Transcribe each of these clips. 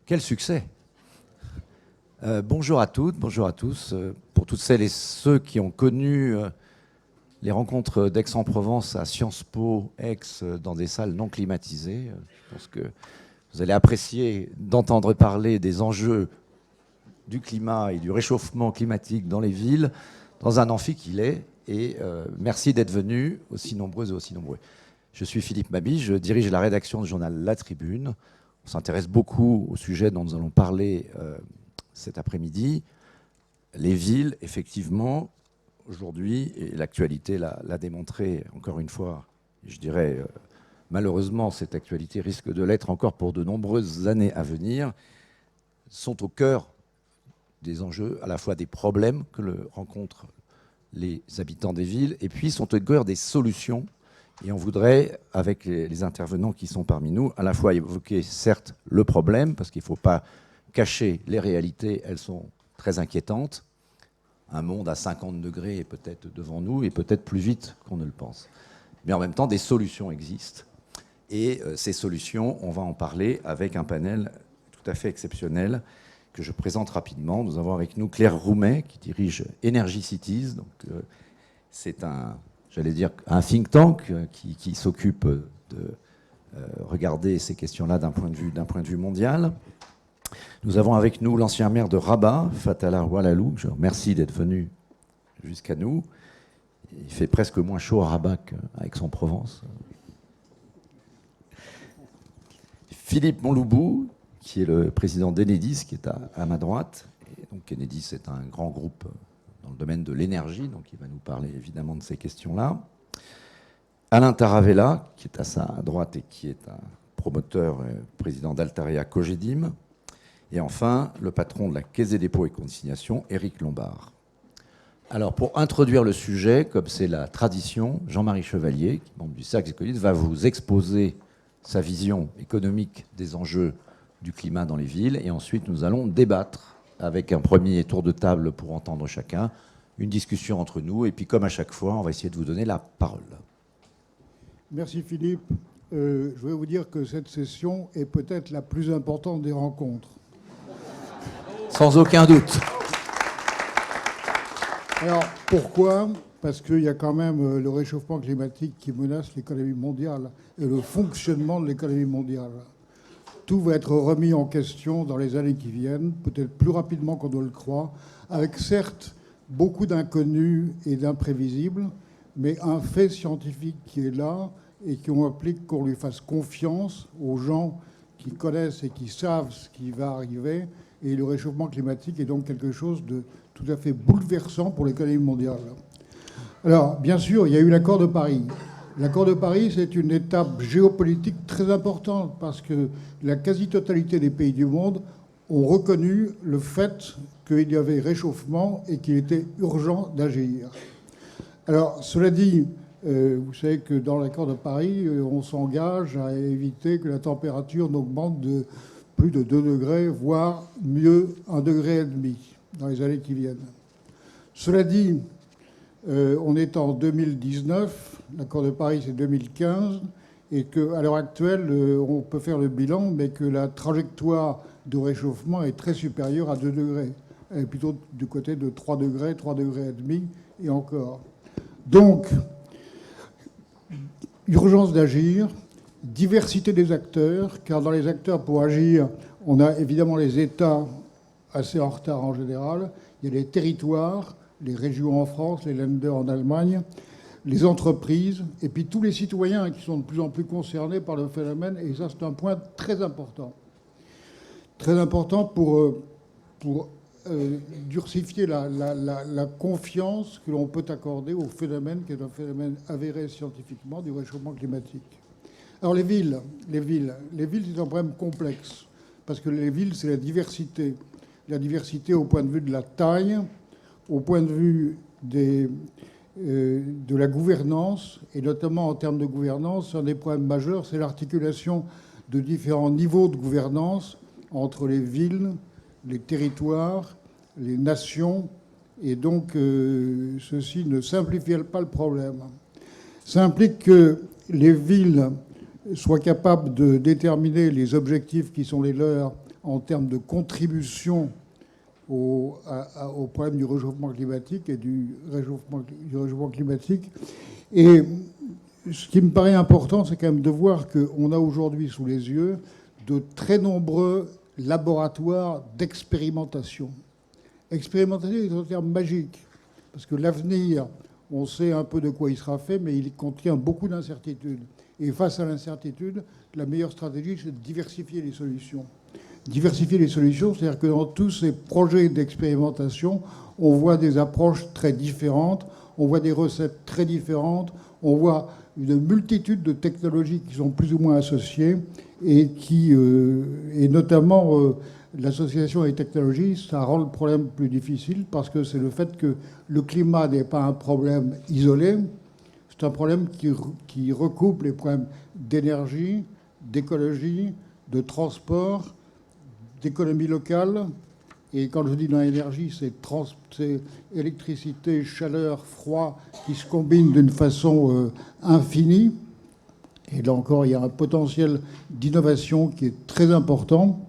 Quel succès! Bonjour à toutes, bonjour à tous. Pour toutes celles et ceux qui ont connu les rencontres d'Aix-en-Provence à Sciences Po, Aix, dans des salles non climatisées, je pense que vous allez apprécier d'entendre parler des enjeux du climat et du réchauffement climatique dans les villes, dans un amphi qu'il est. Et merci d'être venus, aussi nombreuses et aussi nombreux. Je suis Philippe Mabille, je dirige la rédaction du journal La Tribune. On s'intéresse beaucoup au sujet dont nous allons parler cet après-midi. Les villes, effectivement, aujourd'hui, et l'actualité l'a démontré encore une fois, je dirais, malheureusement, cette actualité risque de l'être encore pour de nombreuses années à venir, sont au cœur des enjeux, à la fois des problèmes que rencontrent les habitants des villes, et puis sont au cœur des solutions. Et on voudrait, avec les intervenants qui sont parmi nous, à la fois évoquer, certes, le problème, parce qu'il ne faut pas cacher les réalités, elles sont très inquiétantes. Un monde à 50 degrés est peut-être devant nous, et peut-être plus vite qu'on ne le pense. Mais en même temps, des solutions existent. Et ces solutions, on va en parler avec un panel tout à fait exceptionnel que je présente rapidement. Nous avons avec nous Claire Roumet, qui dirige Energy Cities. Donc, c'est j'allais dire, un think tank qui s'occupe de regarder ces questions-là d'un point de vue mondial. Nous avons avec nous l'ancien maire de Rabat, Fatala Oualalou. Je vous remercie d'être venu jusqu'à nous. Il fait presque moins chaud à Rabat qu'à Aix-en-Provence. Philippe Monloubou, qui est le président d'Enedis, qui est à ma droite. Et donc Enedis est un grand groupe dans le domaine de l'énergie, donc il va nous parler évidemment de ces questions-là. Alain Taravella, qui est à sa droite et qui est un promoteur, président d'Altaria Cogedim. Et enfin, le patron de la Caisse des dépôts et consignations, Éric Lombard. Alors, pour introduire le sujet, comme c'est la tradition, Jean-Marie Chevalier, qui est membre du Cercle économique, va vous exposer sa vision économique des enjeux du climat dans les villes. Et ensuite, nous allons débattre avec un premier tour de table pour entendre chacun, une discussion entre nous. Et puis, comme à chaque fois, on va essayer de vous donner la parole. Merci Philippe. Je vais vous dire que cette session est peut-être la plus importante des rencontres. Sans aucun doute. Alors, pourquoi ? Parce qu'il y a quand même le réchauffement climatique qui menace l'économie mondiale et le fonctionnement de l'économie mondiale. Tout va être remis en question dans les années qui viennent, peut-être plus rapidement qu'on ne le croit, avec certes beaucoup d'inconnus et d'imprévisibles, mais un fait scientifique qui est là et qu'on implique qu'on lui fasse confiance aux gens qui connaissent et qui savent ce qui va arriver. Et le réchauffement climatique est donc quelque chose de tout à fait bouleversant pour l'économie mondiale. Alors, bien sûr, il y a eu l'accord de Paris. L'accord de Paris, c'est une étape géopolitique très importante parce que la quasi-totalité des pays du monde ont reconnu le fait qu'il y avait réchauffement et qu'il était urgent d'agir. Alors, cela dit, vous savez que dans l'accord de Paris, on s'engage à éviter que la température n'augmente de plus de 2 degrés, voire mieux 1,5 degré dans les années qui viennent. Cela dit, on est en 2019, l'accord de Paris c'est 2015, et qu'à l'heure actuelle, on peut faire le bilan, mais que la trajectoire de réchauffement est très supérieure à 2 degrés. Elle est plutôt du côté de 3 degrés, 3,5 degrés et encore. Donc, urgence d'agir, diversité des acteurs, car dans les acteurs pour agir, on a évidemment les États assez en retard en général, il y a les territoires, les régions en France, les Länder en Allemagne, les entreprises, et puis tous les citoyens qui sont de plus en plus concernés par le phénomène, et ça c'est un point très important. Très important pour durcifier la confiance que l'on peut accorder au phénomène qui est un phénomène avéré scientifiquement du réchauffement climatique. Alors les villes, c'est un problème complexe, parce que les villes, c'est la diversité au point de vue de la taille, au point de vue de la gouvernance, et notamment en termes de gouvernance, un des problèmes majeurs, c'est l'articulation de différents niveaux de gouvernance entre les villes, les territoires, les nations, et donc ceci ne simplifie pas le problème. Ça implique que les villes soient capables de déterminer les objectifs qui sont les leurs en termes de contribution au problème du réchauffement climatique et du réchauffement climatique. Et ce qui me paraît important, c'est quand même de voir qu'on a aujourd'hui sous les yeux de très nombreux laboratoires d'expérimentation. Expérimentation est un terme magique, parce que l'avenir, on sait un peu de quoi il sera fait, mais il contient beaucoup d'incertitudes. Et face à l'incertitude, la meilleure stratégie, c'est de diversifier les solutions. Diversifier les solutions, c'est-à-dire que dans tous ces projets d'expérimentation, on voit des approches très différentes, on voit des recettes très différentes, on voit une multitude de technologies qui sont plus ou moins associées et notamment l'association des technologies, ça rend le problème plus difficile parce que c'est le fait que le climat n'est pas un problème isolé, c'est un problème qui recoupe les problèmes d'énergie, d'écologie, de transport, d'économie locale. Et quand je dis dans l'énergie, c'est électricité, chaleur, froid qui se combinent d'une façon infinie. Et là encore, il y a un potentiel d'innovation qui est très important.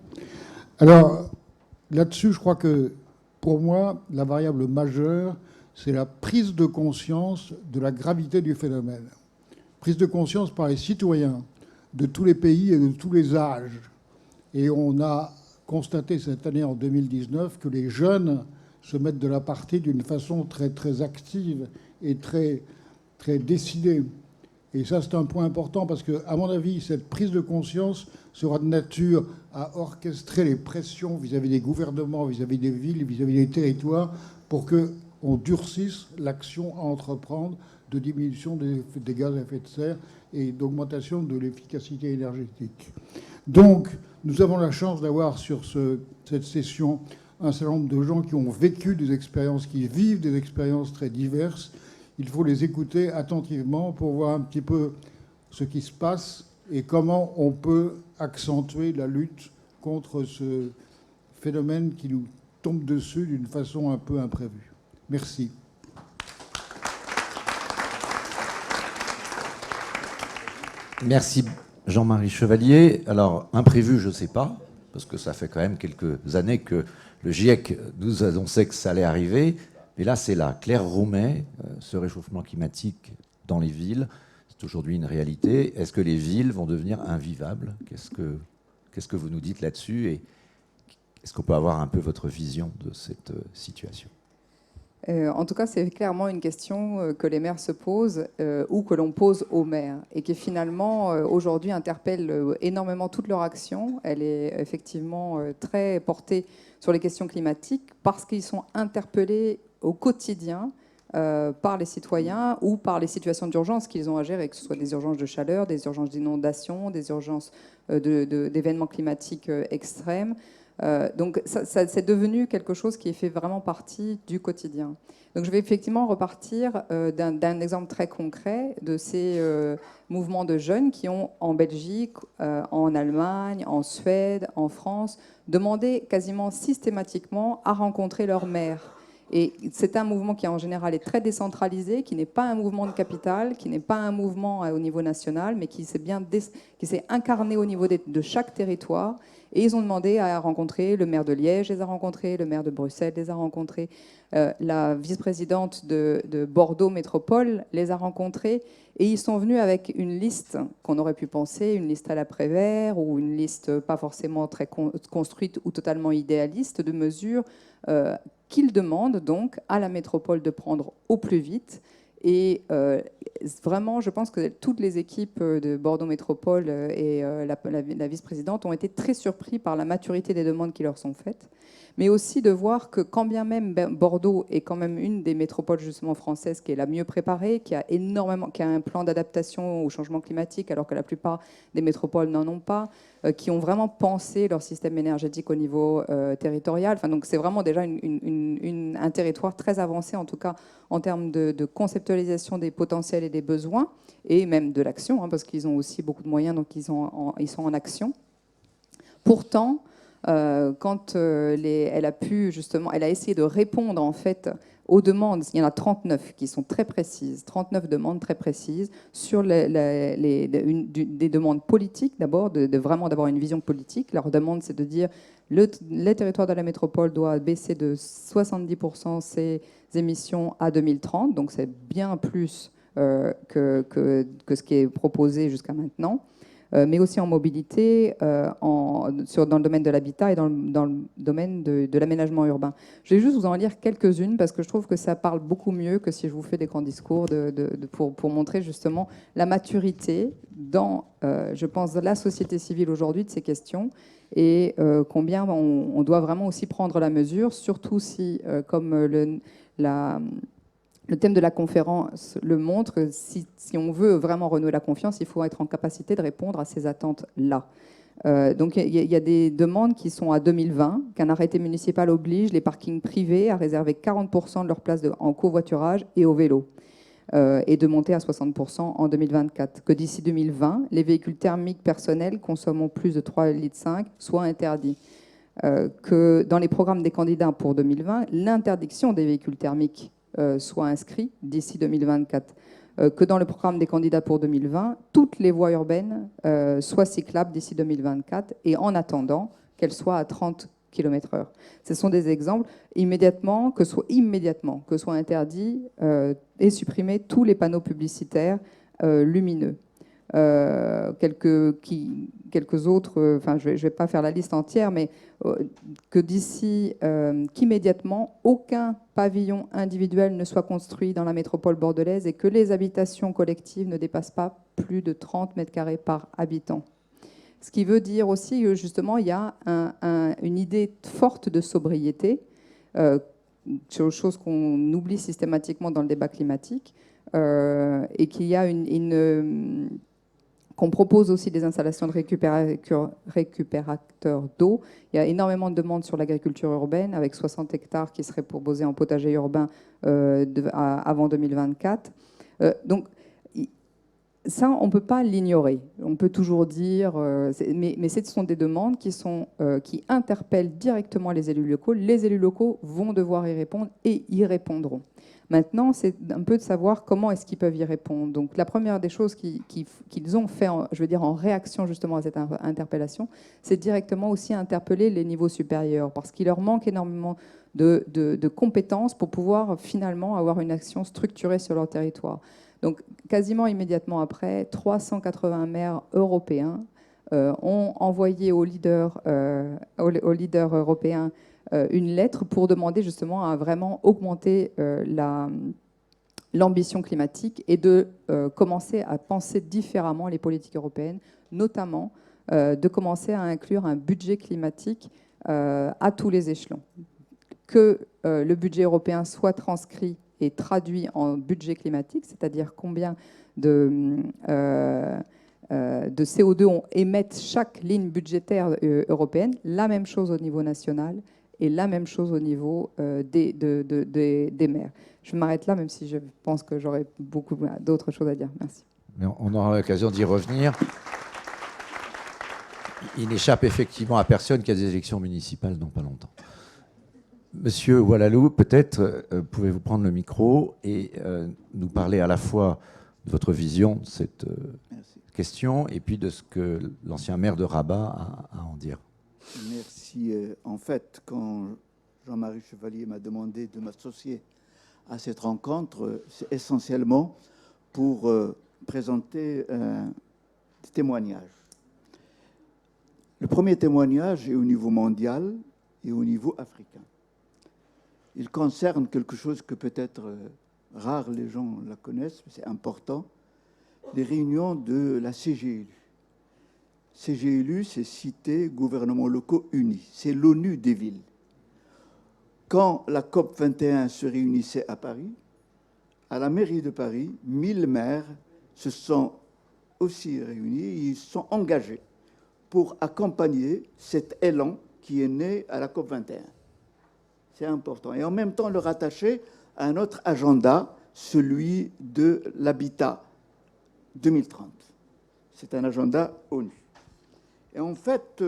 Alors, là-dessus, je crois que, pour moi, la variable majeure, c'est la prise de conscience de la gravité du phénomène. Prise de conscience par les citoyens de tous les pays et de tous les âges. Et on a constaté cette année, en 2019, que les jeunes se mettent de la partie d'une façon très, très active et très, très décidée. Et ça, c'est un point important parce que, à mon avis, cette prise de conscience sera de nature à orchestrer les pressions vis-à-vis des gouvernements, vis-à-vis des villes, vis-à-vis des territoires, pour qu'on durcisse l'action à entreprendre de diminution des gaz à effet de serre et d'augmentation de l'efficacité énergétique. Donc, nous avons la chance d'avoir sur cette session un certain nombre de gens qui ont vécu des expériences, qui vivent des expériences très diverses. Il faut les écouter attentivement pour voir un petit peu ce qui se passe et comment on peut accentuer la lutte contre ce phénomène qui nous tombe dessus d'une façon un peu imprévue. Merci. Merci Jean-Marie Chevalier. Alors, imprévu, je ne sais pas, parce que ça fait quand même quelques années que le GIEC nous annonçait que ça allait arriver. Mais là, c'est là. Claire Roumet, ce réchauffement climatique dans les villes, c'est aujourd'hui une réalité. Est-ce que les villes vont devenir invivables ? Qu'est-ce que vous nous dites là-dessus ? Et est-ce qu'on peut avoir un peu votre vision de cette situation ? En tout cas, c'est clairement une question que les maires se posent ou que l'on pose aux maires et qui finalement aujourd'hui interpelle énormément toute leur action. Elle est effectivement très portée sur les questions climatiques parce qu'ils sont interpellés au quotidien par les citoyens ou par les situations d'urgence qu'ils ont à gérer, que ce soit des urgences de chaleur, des urgences d'inondation, des urgences d'événements climatiques extrêmes. Donc ça c'est devenu quelque chose qui fait vraiment partie du quotidien. Donc je vais effectivement repartir d'un exemple très concret de ces mouvements de jeunes qui ont en Belgique, en Allemagne, en Suède, en France, demandé quasiment systématiquement à rencontrer leur maire. Et c'est un mouvement qui en général est très décentralisé, qui n'est pas un mouvement de capital, qui n'est pas un mouvement au niveau national, mais qui s'est incarné au niveau de chaque territoire. Et ils ont demandé à rencontrer le maire de Liège, les a rencontrés, le maire de Bruxelles les a rencontrés, la vice-présidente de Bordeaux Métropole les a rencontrés, et ils sont venus avec une liste qu'on aurait pu penser, une liste à la Prévert ou une liste pas forcément très construite ou totalement idéaliste de mesures qu'ils demandent donc à la métropole de prendre au plus vite. Et vraiment, je pense que toutes les équipes de Bordeaux Métropole et la vice-présidente ont été très surpris par la maturité des demandes qui leur sont faites, mais aussi de voir que quand bien même Bordeaux est quand même une des métropoles justement françaises qui est la mieux préparée, qui a un plan d'adaptation au changement climatique, alors que la plupart des métropoles n'en ont pas, qui ont vraiment pensé leur système énergétique au niveau territorial. Enfin, donc c'est vraiment déjà un territoire très avancé, en tout cas en termes de conceptualisation des potentiels et des besoins, et même de l'action, hein, parce qu'ils ont aussi beaucoup de moyens, donc ils sont en action. Pourtant, Quand elle a pu justement, elle a essayé de répondre en fait aux demandes. Il y en a 39 qui sont très précises, 39 demandes très précises sur des demandes politiques d'abord, de vraiment d'avoir une vision politique. Leur demande, c'est de dire les territoires de la métropole doivent baisser de 70% ses émissions à 2030, donc c'est bien plus que ce qui est proposé jusqu'à maintenant. Mais aussi en mobilité, dans le domaine de l'habitat et dans le domaine de l'aménagement urbain. Je vais juste vous en lire quelques-unes parce que je trouve que ça parle beaucoup mieux que si je vous fais des grands discours pour montrer justement la maturité dans, je pense, la société civile aujourd'hui de ces questions et combien on doit vraiment aussi prendre la mesure, surtout si, comme le thème de la conférence le montre, si on veut vraiment renouer la confiance, il faut être en capacité de répondre à ces attentes-là. Donc il y a des demandes qui sont à 2020, qu'un arrêté municipal oblige les parkings privés à réserver 40% de leur place en covoiturage et au vélo, et de monter à 60% en 2024. Que d'ici 2020, les véhicules thermiques personnels consommant plus de 3,5 litres soient interdits. Que dans les programmes des candidats pour 2020, l'interdiction des véhicules thermiques soit inscrit d'ici 2024, que dans le programme des candidats pour 2020, toutes les voies urbaines soient cyclables d'ici 2024 et en attendant qu'elles soient à 30 km/h. Ce sont des exemples. Que soient interdits et supprimés tous les panneaux publicitaires lumineux. Quelques autres, enfin je vais pas faire la liste entière, mais qu'immédiatement aucun pavillon individuel ne soit construit dans la métropole bordelaise et que les habitations collectives ne dépassent pas plus de 30 mètres carrés par habitant. Ce qui veut dire aussi que justement il y a une idée forte de sobriété, chose qu'on oublie systématiquement dans le débat climatique, et qu'il y a qu'on propose aussi des installations de récupérateurs d'eau. Il y a énormément de demandes sur l'agriculture urbaine, avec 60 hectares qui seraient proposés en potager urbain avant 2024. Donc, ça, on ne peut pas l'ignorer. On peut toujours dire... mais ce sont des demandes qui interpellent directement les élus locaux. Les élus locaux vont devoir y répondre et y répondront. Maintenant, c'est un peu de savoir comment est-ce qu'ils peuvent y répondre. Donc, la première des choses qu'ils ont fait, en réaction justement à cette interpellation, c'est directement aussi interpeller les niveaux supérieurs, parce qu'il leur manque énormément de compétences pour pouvoir finalement avoir une action structurée sur leur territoire. Donc, quasiment immédiatement après, 380 maires européens ont envoyé aux leaders européens une lettre pour demander justement à vraiment augmenter l'ambition climatique et de commencer à penser différemment les politiques européennes, notamment de commencer à inclure un budget climatique à tous les échelons. Que le budget européen soit transcrit et traduit en budget climatique, c'est-à-dire combien de CO2 émettent chaque ligne budgétaire européenne, la même chose au niveau national et la même chose au niveau des maires. Je m'arrête là, même si je pense que j'aurais beaucoup d'autres choses à dire. Merci. Mais on aura l'occasion d'y revenir. Il n'échappe effectivement à personne qu'il y a des élections municipales dans pas longtemps. Monsieur Oualalou, peut-être pouvez-vous prendre le micro et nous parler à la fois de votre vision de cette question et puis de ce que l'ancien maire de Rabat a à en dire. Merci. En fait, quand Jean-Marie Chevalier m'a demandé de m'associer à cette rencontre, c'est essentiellement pour présenter des témoignages. Le premier témoignage est au niveau mondial et au niveau africain. Il concerne quelque chose que peut-être rare les gens la connaissent, mais c'est important, les réunions de la CGLU. CGLU, c'est Cité Gouvernements Locaux Unis, c'est l'ONU des villes. Quand la COP 21 se réunissait à Paris, à la mairie de Paris, 1000 maires se sont aussi réunis, ils sont engagés pour accompagner cet élan qui est né à la COP 21. C'est important. Et en même temps, le rattacher à un autre agenda, celui de l'habitat 2030. C'est un agenda ONU. Et en fait,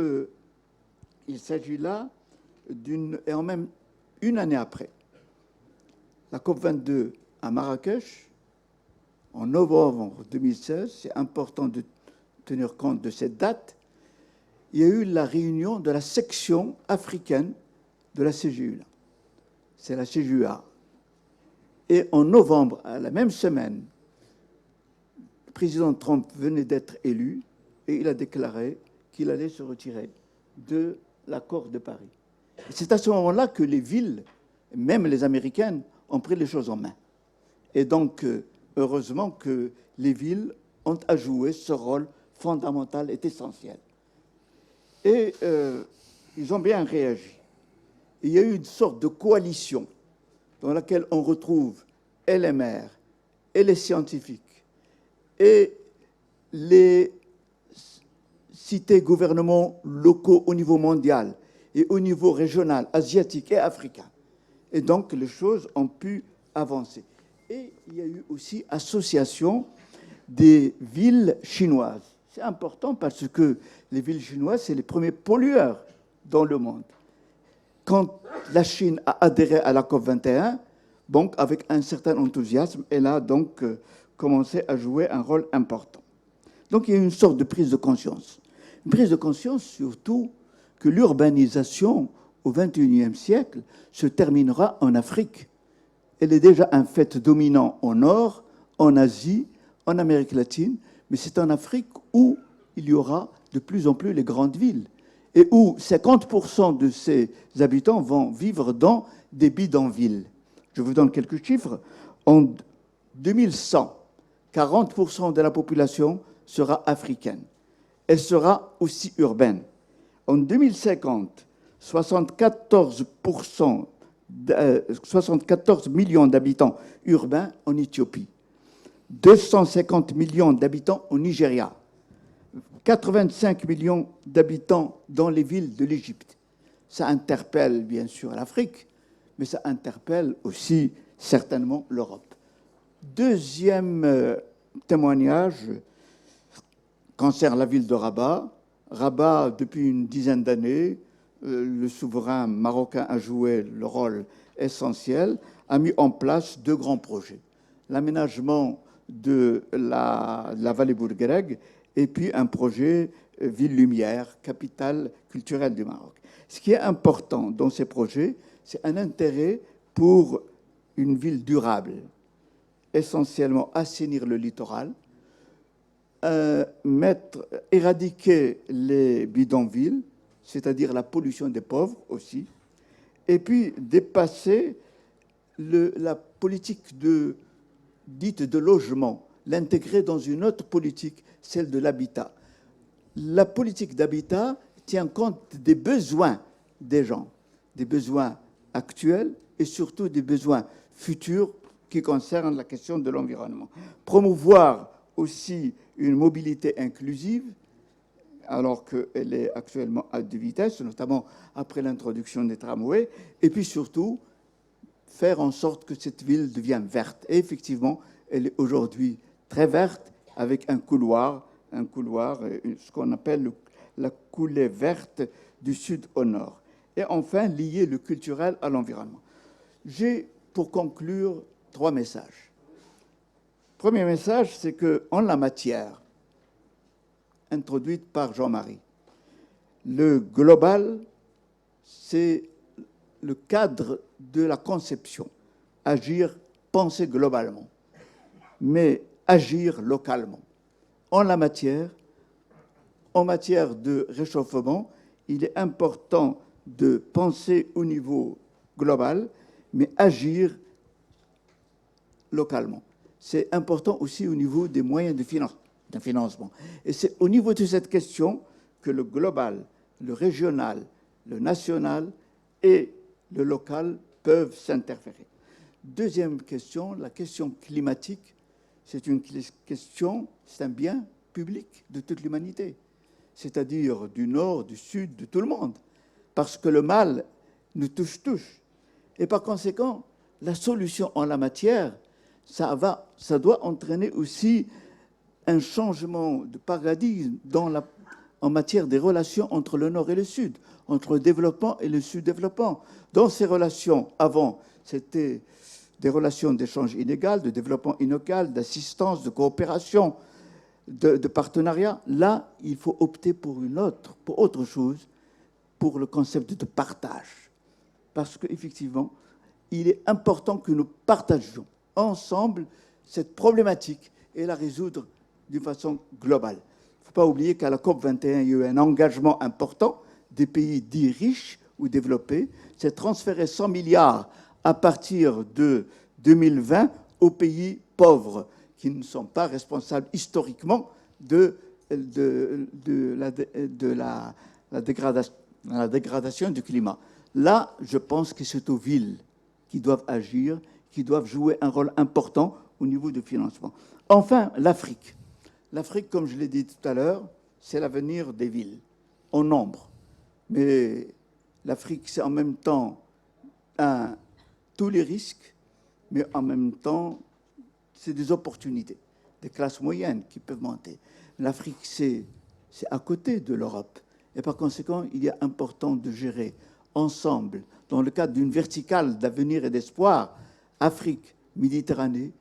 il s'agit là et en même une année après, la COP22 à Marrakech, en novembre 2016, c'est important de tenir compte de cette date, il y a eu la réunion de la section africaine de la CGU. C'est la CGUA. Et en novembre, à la même semaine, le président Trump venait d'être élu et il a déclaré qu'il allait se retirer de l'accord de Paris. C'est à ce moment-là que les villes, même les américaines, ont pris les choses en main. Et donc, heureusement que les villes ont à jouer ce rôle fondamental et essentiel. Et ils ont bien réagi. Il y a eu une sorte de coalition dans laquelle on retrouve et les maires, et les scientifiques, et les cités gouvernements locaux au niveau mondial, et au niveau régional, asiatique et africain. Et donc, les choses ont pu avancer. Et il y a eu aussi association des villes chinoises. C'est important parce que les villes chinoises, c'est les premiers pollueurs dans le monde. Quand la Chine a adhéré à la COP21, donc avec un certain enthousiasme, elle a donc commencé à jouer un rôle important. Donc il y a une sorte de prise de conscience. Une prise de conscience surtout que l'urbanisation au XXIe siècle se terminera en Afrique. Elle est déjà un fait dominant au Nord, en Asie, en Amérique latine, mais c'est en Afrique où il y aura de plus en plus les grandes villes et où 50% de ses habitants vont vivre dans des bidonvilles. Je vous donne quelques chiffres. En 2100, 40% de la population sera africaine. Elle sera aussi urbaine. En 2050, 74 millions d'habitants urbains en Éthiopie, 250 millions d'habitants au Nigeria, 85 millions d'habitants dans les villes de l'Égypte. Ça interpelle bien sûr l'Afrique, mais ça interpelle aussi certainement l'Europe. Deuxième témoignage concerne la ville de Rabat. Rabat, depuis une dizaine d'années, le souverain marocain a joué le rôle essentiel, a mis en place deux grands projets. L'aménagement de la vallée Bourguereg et puis un projet Ville Lumière, capitale culturelle du Maroc. Ce qui est important dans ces projets, c'est un intérêt pour une ville durable, essentiellement assainir le littoral, éradiquer les bidonvilles, c'est-à-dire la pollution des pauvres aussi, et puis dépasser la politique dite de logement, l'intégrer dans une autre politique, celle de l'habitat. La politique d'habitat tient compte des besoins des gens, des besoins actuels et surtout des besoins futurs qui concernent la question de l'environnement. Promouvoir aussi une mobilité inclusive, alors qu'elle est actuellement à deux vitesses, notamment après l'introduction des tramways, et puis surtout faire en sorte que cette ville devienne verte. Et effectivement, elle est aujourd'hui très verte, avec un couloir, ce qu'on appelle la coulée verte du sud au nord. Et enfin, lier le culturel à l'environnement. J'ai, pour conclure, 3 messages. Premier message, c'est qu'en la matière, introduite par Jean-Marie, le global, c'est le cadre de la conception. Agir, penser globalement, mais agir localement. En la matière, en matière de réchauffement, il est important de penser au niveau global, mais agir localement. C'est important aussi au niveau des moyens de financement. Et c'est au niveau de cette question que le global, le régional, le national et le local peuvent s'interférer. Deuxième question, la question climatique, c'est une question, c'est un bien public de toute l'humanité, c'est-à-dire du nord, du sud, de tout le monde, parce que le mal nous touche tous. Et par conséquent, la solution en la matière, ça doit entraîner aussi un changement de paradigme dans en matière des relations entre le Nord et le Sud, entre le développement et le sous-développement. Dans ces relations, avant, c'était des relations d'échange inégal, de développement inégal, d'assistance, de coopération, de partenariat. Là, il faut opter pour autre chose, pour le concept de partage. Parce qu'effectivement, il est important que nous partagions ensemble cette problématique et la résoudre d'une façon globale. Il ne faut pas oublier qu'à la COP21, il y a eu un engagement important des pays dits riches ou développés. C'est transférer 100 milliards à partir de 2020 aux pays pauvres qui ne sont pas responsables historiquement de la dégradation du climat. Là, je pense que c'est aux villes qui doivent agir, qui doivent jouer un rôle important au niveau du financement. Enfin, l'Afrique. L'Afrique, comme je l'ai dit tout à l'heure, c'est l'avenir des villes, en nombre. Mais l'Afrique, c'est en même temps tous les risques, mais en même temps, c'est des opportunités, des classes moyennes qui peuvent monter. L'Afrique, c'est à côté de l'Europe. Et par conséquent, il est important de gérer ensemble, dans le cadre d'une verticale d'avenir et d'espoir, Afrique, Méditerranée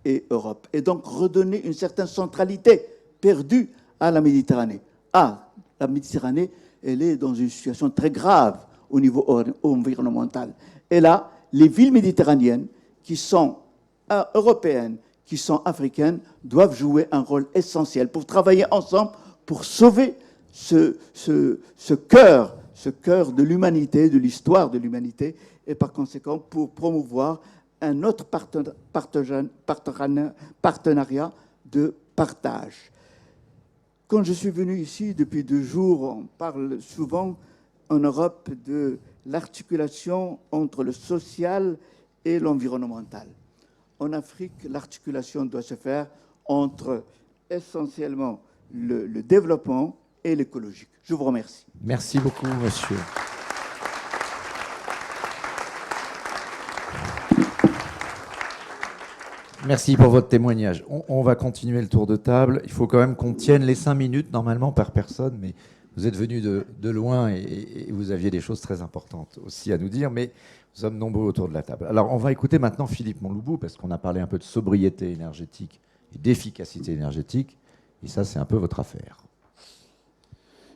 et Europe. Et donc redonner une certaine centralité perdue à la Méditerranée. La Méditerranée, elle est dans une situation très grave au niveau environnemental. Et là, les villes méditerranéennes qui sont européennes, qui sont africaines, doivent jouer un rôle essentiel pour travailler ensemble, pour sauver ce cœur de l'humanité, de l'histoire de l'humanité, et par conséquent pour promouvoir un autre partenariat de partage. Quand je suis venu ici, depuis 2 jours, on parle souvent en Europe de l'articulation entre le social et l'environnemental. En Afrique, l'articulation doit se faire entre essentiellement le développement et l'écologique. Je vous remercie. Merci beaucoup, monsieur. Merci pour votre témoignage. On va continuer le tour de table. Il faut quand même qu'on tienne les 5 minutes normalement par personne, mais vous êtes venus de loin et vous aviez des choses très importantes aussi à nous dire, mais nous sommes nombreux autour de la table. Alors on va écouter maintenant Philippe Monloubou, parce qu'on a parlé un peu de sobriété énergétique et d'efficacité énergétique, et ça c'est un peu votre affaire.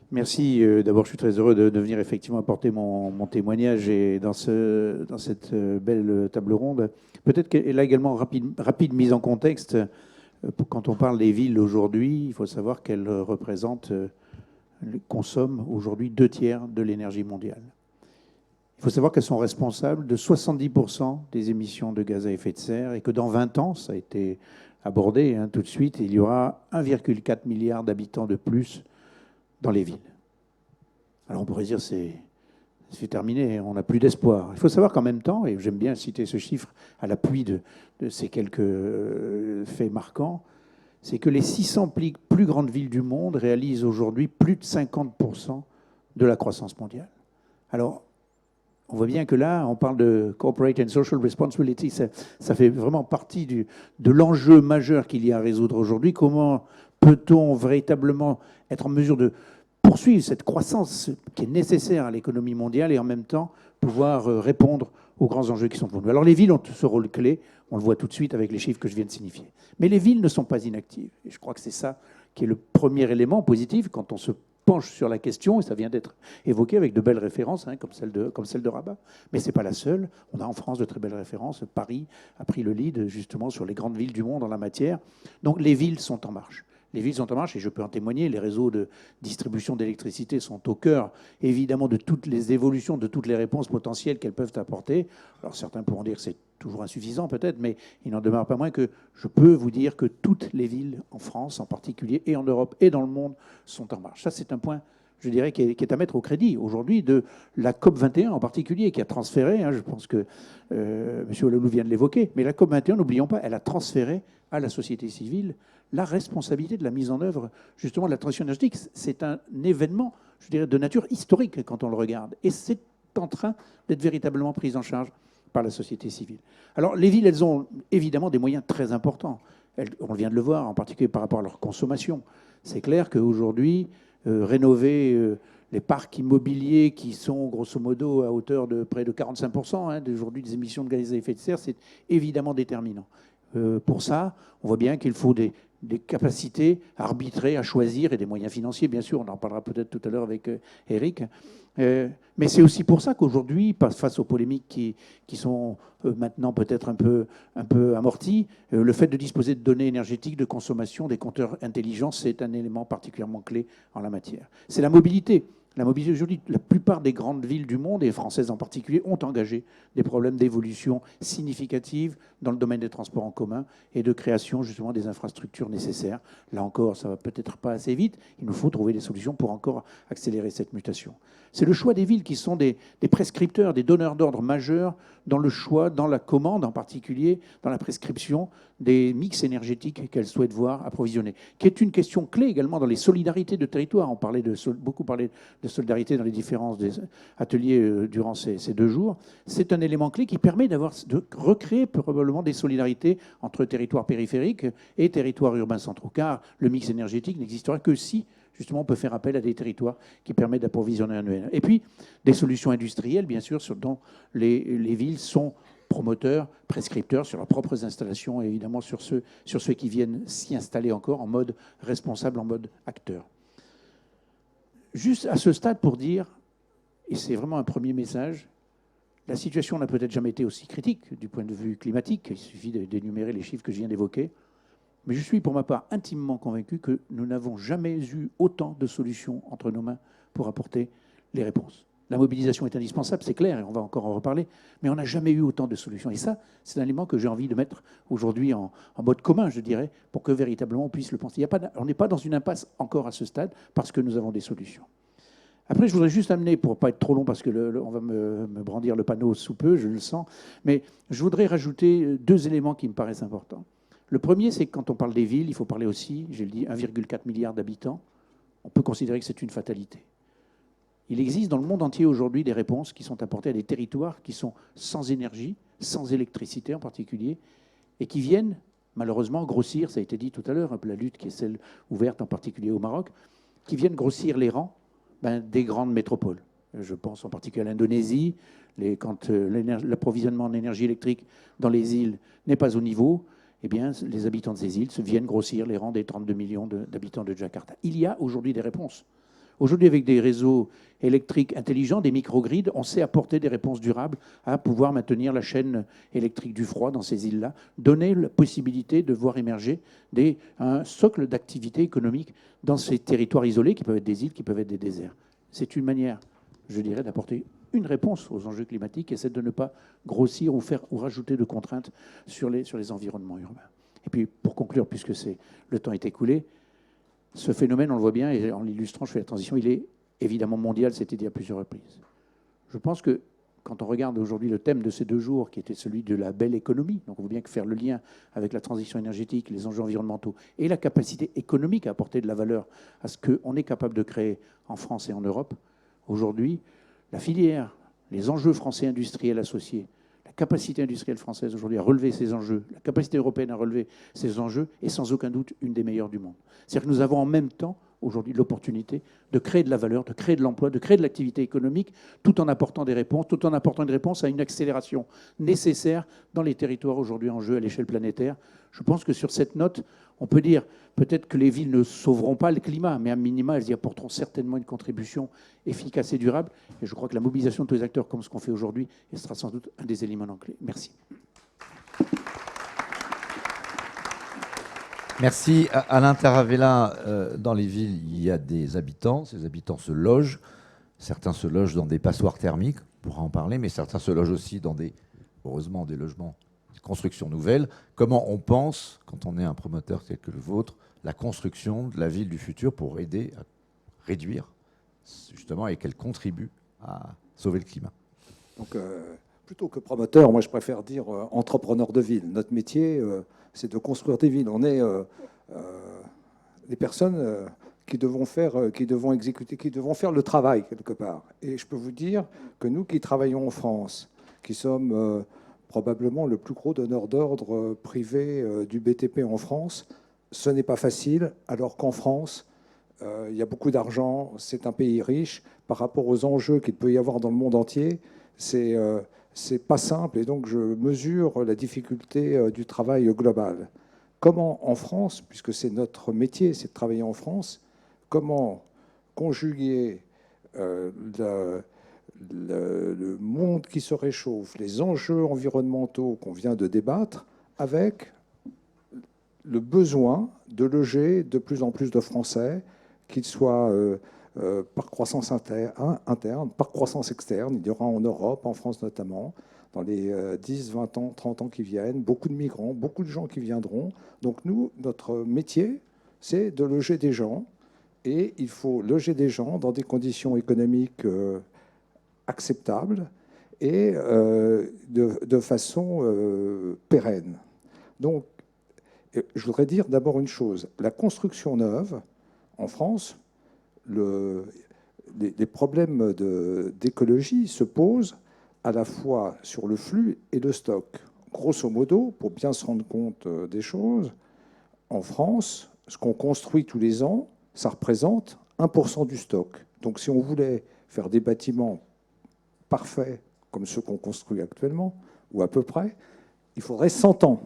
Merci. D'abord, je suis très heureux de venir effectivement apporter mon témoignage et dans cette belle table ronde. Peut-être qu'elle a également rapide mise en contexte. Quand on parle des villes aujourd'hui, il faut savoir qu'elles consomment aujourd'hui 2/3 de l'énergie mondiale. Il faut savoir qu'elles sont responsables de 70% des émissions de gaz à effet de serre et que dans 20 ans, ça a été abordé tout de suite, il y aura 1,4 milliard d'habitants de plus dans les villes. Alors on pourrait dire c'est terminé, on n'a plus d'espoir. Il faut savoir qu'en même temps, et j'aime bien citer ce chiffre à l'appui de ces quelques faits marquants, c'est que les 600 plus grandes villes du monde réalisent aujourd'hui plus de 50% de la croissance mondiale. Alors, on voit bien que là, on parle de corporate and social responsibility, ça fait vraiment partie de l'enjeu majeur qu'il y a à résoudre aujourd'hui. Comment peut-on véritablement être en mesure de poursuivre cette croissance qui est nécessaire à l'économie mondiale et en même temps pouvoir répondre aux grands enjeux qui sont pour nous. Alors les villes ont ce rôle clé, on le voit tout de suite avec les chiffres que je viens de signifier. Mais les villes ne sont pas inactives. Et je crois que c'est ça qui est le premier élément positif quand on se penche sur la question, et ça vient d'être évoqué avec de belles références, comme celle de Rabat. Mais ce n'est pas la seule. On a en France de très belles références. Paris a pris le lead justement sur les grandes villes du monde en la matière. Donc les villes sont en marche. Les villes sont en marche et je peux en témoigner. Les réseaux de distribution d'électricité sont au cœur, évidemment, de toutes les évolutions, de toutes les réponses potentielles qu'elles peuvent apporter. Alors certains pourront dire que c'est toujours insuffisant peut-être, mais il n'en demeure pas moins que je peux vous dire que toutes les villes en France en particulier, et en Europe et dans le monde, sont en marche. Ça, c'est un point, je dirais, qui est à mettre au crédit aujourd'hui de la COP21 en particulier, qui a transféré, je pense que M. Olalou vient de l'évoquer, mais la COP21, n'oublions pas, elle a transféré à la société civile la responsabilité de la mise en œuvre justement de la transition énergétique. C'est un événement, je dirais, de nature historique quand on le regarde. Et c'est en train d'être véritablement pris en charge par la société civile. Alors les villes, elles ont évidemment des moyens très importants. On vient de le voir, en particulier par rapport à leur consommation. C'est clair qu'aujourd'hui, rénover les parcs immobiliers qui sont grosso modo à hauteur de près de 45% d'aujourd'hui des émissions de gaz à effet de serre, c'est évidemment déterminant. Pour ça, on voit bien qu'il faut des capacités à arbitrer, à choisir, et des moyens financiers, bien sûr, on en parlera peut-être tout à l'heure avec Eric. Mais c'est aussi pour ça qu'aujourd'hui, face aux polémiques qui sont maintenant peut-être un peu amorties, le fait de disposer de données énergétiques, de consommation, des compteurs intelligents, c'est un élément particulièrement clé en la matière. C'est la mobilité. La mobilité aujourd'hui, la plupart des grandes villes du monde, et françaises en particulier, ont engagé des problèmes d'évolution significative dans le domaine des transports en commun et de création justement des infrastructures nécessaires. Là encore, ça ne va peut-être pas assez vite. Il nous faut trouver des solutions pour encore accélérer cette mutation. C'est le choix des villes qui sont des prescripteurs, des donneurs d'ordre majeurs dans le choix, dans la commande en particulier, dans la prescription des mix énergétiques qu'elles souhaitent voir approvisionnés, qui est une question clé également dans les solidarités de territoire. On parlait beaucoup parlé de solidarité dans les différents ateliers durant ces 2 jours. C'est un élément clé qui permet de recréer probablement des solidarités entre territoires périphériques et territoires urbains centraux, car le mix énergétique n'existera que si justement, on peut faire appel à des territoires qui permettent d'approvisionner un ENR. Et puis, des solutions industrielles, bien sûr, dont les villes sont promoteurs, prescripteurs sur leurs propres installations et évidemment sur ceux qui viennent s'y installer encore en mode responsable, en mode acteur. Juste à ce stade pour dire, et c'est vraiment un premier message, la situation n'a peut-être jamais été aussi critique du point de vue climatique, il suffit d'énumérer les chiffres que je viens d'évoquer, mais je suis pour ma part intimement convaincu que nous n'avons jamais eu autant de solutions entre nos mains pour apporter les réponses. La mobilisation est indispensable, c'est clair, et on va encore en reparler, mais on n'a jamais eu autant de solutions. Et ça, c'est un élément que j'ai envie de mettre aujourd'hui en mode commun, je dirais, pour que véritablement on puisse le penser. On n'est pas dans une impasse encore à ce stade, parce que nous avons des solutions. Après, je voudrais juste amener, pour ne pas être trop long, parce que on va me brandir le panneau sous peu, je le sens, mais je voudrais rajouter 2 éléments qui me paraissent importants. Le premier, c'est que quand on parle des villes, il faut parler aussi, j'ai dit, 1,4 milliard d'habitants. On peut considérer que c'est une fatalité. Il existe dans le monde entier aujourd'hui des réponses qui sont apportées à des territoires qui sont sans énergie, sans électricité en particulier, et qui viennent malheureusement grossir, ça a été dit tout à l'heure, un peu la lutte qui est celle ouverte en particulier au Maroc, qui viennent grossir les rangs des grandes métropoles. Je pense en particulier à l'Indonésie, quand l'approvisionnement en énergie électrique dans les îles n'est pas au niveau, eh bien, les habitants de ces îles viennent grossir les rangs des 32 millions d'habitants de Jakarta. Il y a aujourd'hui des réponses. Aujourd'hui, avec des réseaux électriques intelligents, des microgrids, on sait apporter des réponses durables à pouvoir maintenir la chaîne électrique du froid dans ces îles-là, donner la possibilité de voir émerger un socle d'activité économique dans ces territoires isolés, qui peuvent être des îles, qui peuvent être des déserts. C'est une manière, je dirais, d'apporter une réponse aux enjeux climatiques, et c'est de ne pas grossir ou rajouter de contraintes sur les environnements urbains. Et puis, pour conclure, puisque le temps est écoulé, ce phénomène, on le voit bien, et en l'illustrant, je fais la transition, il est évidemment mondial, c'était dit à plusieurs reprises. Je pense que quand on regarde aujourd'hui le thème de ces 2 jours, qui était celui de la belle économie, donc on voit bien que faire le lien avec la transition énergétique, les enjeux environnementaux, et la capacité économique à apporter de la valeur à ce qu'on est capable de créer en France et en Europe, aujourd'hui, la filière, les enjeux français industriels associés, la capacité industrielle française aujourd'hui à relever ces enjeux, la capacité européenne à relever ces enjeux est sans aucun doute une des meilleures du monde. C'est-à-dire que nous avons en même temps aujourd'hui l'opportunité de créer de la valeur, de créer de l'emploi, de créer de l'activité économique, tout en apportant des réponses, tout en apportant une réponse à une accélération nécessaire dans les territoires aujourd'hui en jeu à l'échelle planétaire. Je pense que sur cette note, on peut dire peut-être que les villes ne sauveront pas le climat, mais à minima, elles y apporteront certainement une contribution efficace et durable. Et je crois que la mobilisation de tous les acteurs, comme ce qu'on fait aujourd'hui, sera sans doute un des éléments clés. Merci. Merci. Alain Taravella, dans les villes, il y a des habitants. Ces habitants se logent. Certains se logent dans des passoires thermiques, on pourra en parler, mais certains se logent aussi dans heureusement, des logements, des constructions nouvelles. Comment on pense, quand on est un promoteur tel que le vôtre, la construction de la ville du futur pour aider à réduire, justement, et qu'elle contribue à sauver le climat? Donc, plutôt que promoteur, moi je préfère dire entrepreneur de ville. Notre métier, c'est de construire des villes. On est des personnes qui devront exécuter, qui devront faire le travail quelque part. Et je peux vous dire que nous qui travaillons en France, qui sommes probablement le plus gros donneur d'ordre privé du BTP en France, ce n'est pas facile, alors qu'en France, il y a beaucoup d'argent, c'est un pays riche. Par rapport aux enjeux qu'il peut y avoir dans le monde entier, c'est pas simple. Et donc, je mesure la difficulté du travail global. Comment, en France, puisque c'est notre métier, c'est de travailler en France, comment conjuguer le monde qui se réchauffe, les enjeux environnementaux qu'on vient de débattre, avec le besoin de loger de plus en plus de Français, qu'ils soient par croissance interne, par croissance externe. Il y aura en Europe, en France notamment, dans les 10, 20 ans, 30 ans qui viennent, beaucoup de migrants, beaucoup de gens qui viendront. Donc nous, notre métier, c'est de loger des gens. Et il faut loger des gens dans des conditions économiques acceptables et de façon pérenne. Donc, je voudrais dire d'abord une chose. La construction neuve, en France, les problèmes d'écologie se posent à la fois sur le flux et le stock. Grosso modo, pour bien se rendre compte des choses, en France, ce qu'on construit tous les ans, ça représente 1% du stock. Donc si on voulait faire des bâtiments parfaits comme ceux qu'on construit actuellement, ou à peu près, il faudrait 100 ans.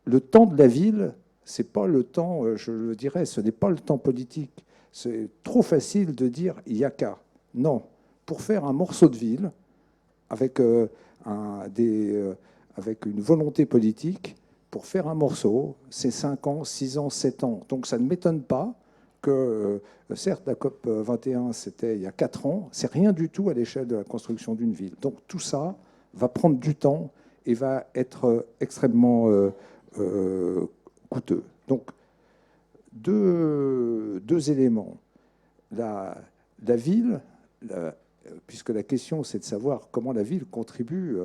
Le temps de la ville, c'est pas le temps, je le dirais, ce n'est pas le temps politique. C'est trop facile de dire il n'y a qu'à. Non. Pour faire un morceau de ville, avec, avec une volonté politique, pour faire un morceau, c'est 5 ans, 6 ans, 7 ans. Donc ça ne m'étonne pas que, certes, la COP 21, c'était il y a 4 ans, c'est rien du tout à l'échelle de la construction d'une ville. Donc tout ça va prendre du temps et va être extrêmement coûteux. Donc, deux éléments. La ville, puisque la question, c'est de savoir comment la ville contribue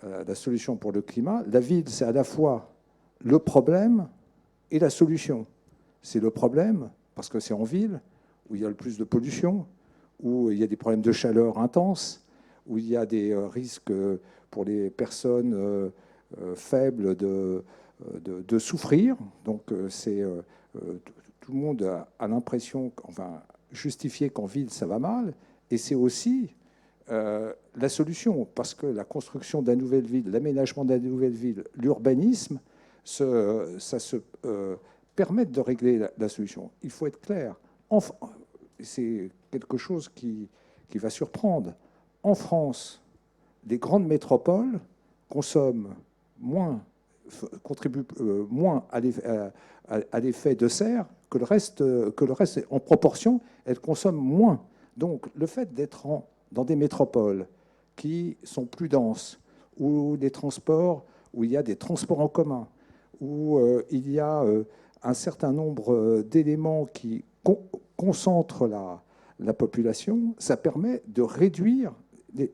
à la solution pour le climat. La ville, c'est à la fois le problème et la solution. C'est le problème, parce que c'est en ville, où il y a le plus de pollution, où il y a des problèmes de chaleur intense, où il y a des risques pour les personnes faibles de souffrir. Donc, tout le monde a l'impression, enfin, justifier qu'en ville, ça va mal. Et c'est aussi la solution, parce que la construction de la nouvelle ville, l'aménagement de la nouvelle ville, l'urbanisme, ça se permettent de régler la solution. Il faut être clair. C'est quelque chose qui va surprendre. En France, les grandes métropoles consomment moins, contribuent moins à l'effet de serre que le reste. En proportion, elles consomment moins. Donc, le fait d'être dans des métropoles qui sont plus denses, où les transports, où il y a des transports en commun, où il y a un certain nombre d'éléments qui concentrent la population, ça permet de réduire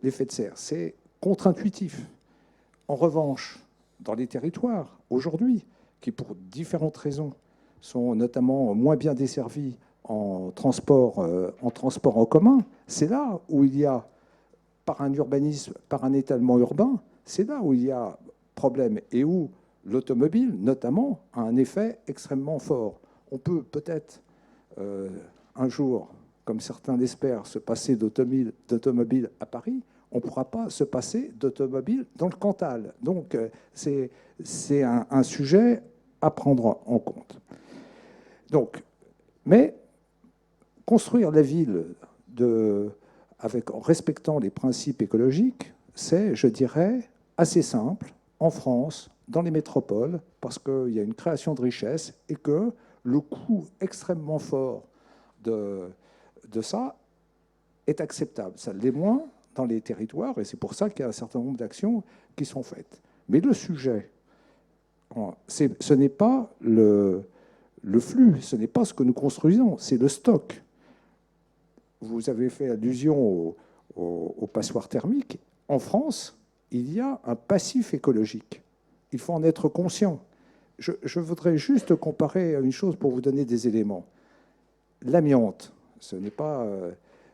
l'effet de serre. C'est contre-intuitif. En revanche, dans les territoires, aujourd'hui, qui pour différentes raisons sont notamment moins bien desservis en transport en commun, c'est là où il y a, par un urbanisme, par un étalement urbain, c'est là où il y a problème et où l'automobile, notamment, a un effet extrêmement fort. On peut peut-être un jour, comme certains l'espèrent, se passer d'automobile à Paris. On ne pourra pas se passer d'automobile dans le Cantal. Donc, c'est un sujet à prendre en compte. Donc, mais construire la ville en respectant les principes écologiques, c'est, je dirais, assez simple en France, dans les métropoles, parce qu'il y a une création de richesse et que le coût extrêmement fort de ça est acceptable. Ça l'est moins dans les territoires, et c'est pour ça qu'il y a un certain nombre d'actions qui sont faites. Mais le sujet, ce n'est pas le flux, ce n'est pas ce que nous construisons, c'est le stock. Vous avez fait allusion au passoire thermique. En France, il y a un passif écologique. Il faut en être conscient. Je voudrais juste comparer une chose pour vous donner des éléments. L'amiante, ce n'est pas,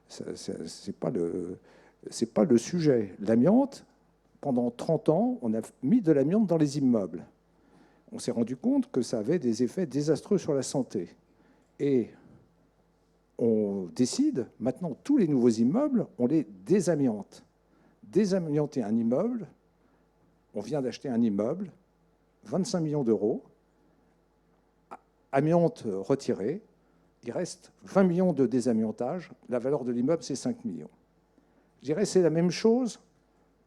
c'est pas le sujet. L'amiante, pendant 30 ans, on a mis de l'amiante dans les immeubles. On s'est rendu compte que ça avait des effets désastreux sur la santé. Et on décide, maintenant, tous les nouveaux immeubles, on les désamiante. Désamianter un immeuble, on vient d'acheter un immeuble, 25 millions d'euros, amiante retirée, il reste 20 millions de désamiantage, la valeur de l'immeuble, c'est 5 millions. Je dirais que c'est la même chose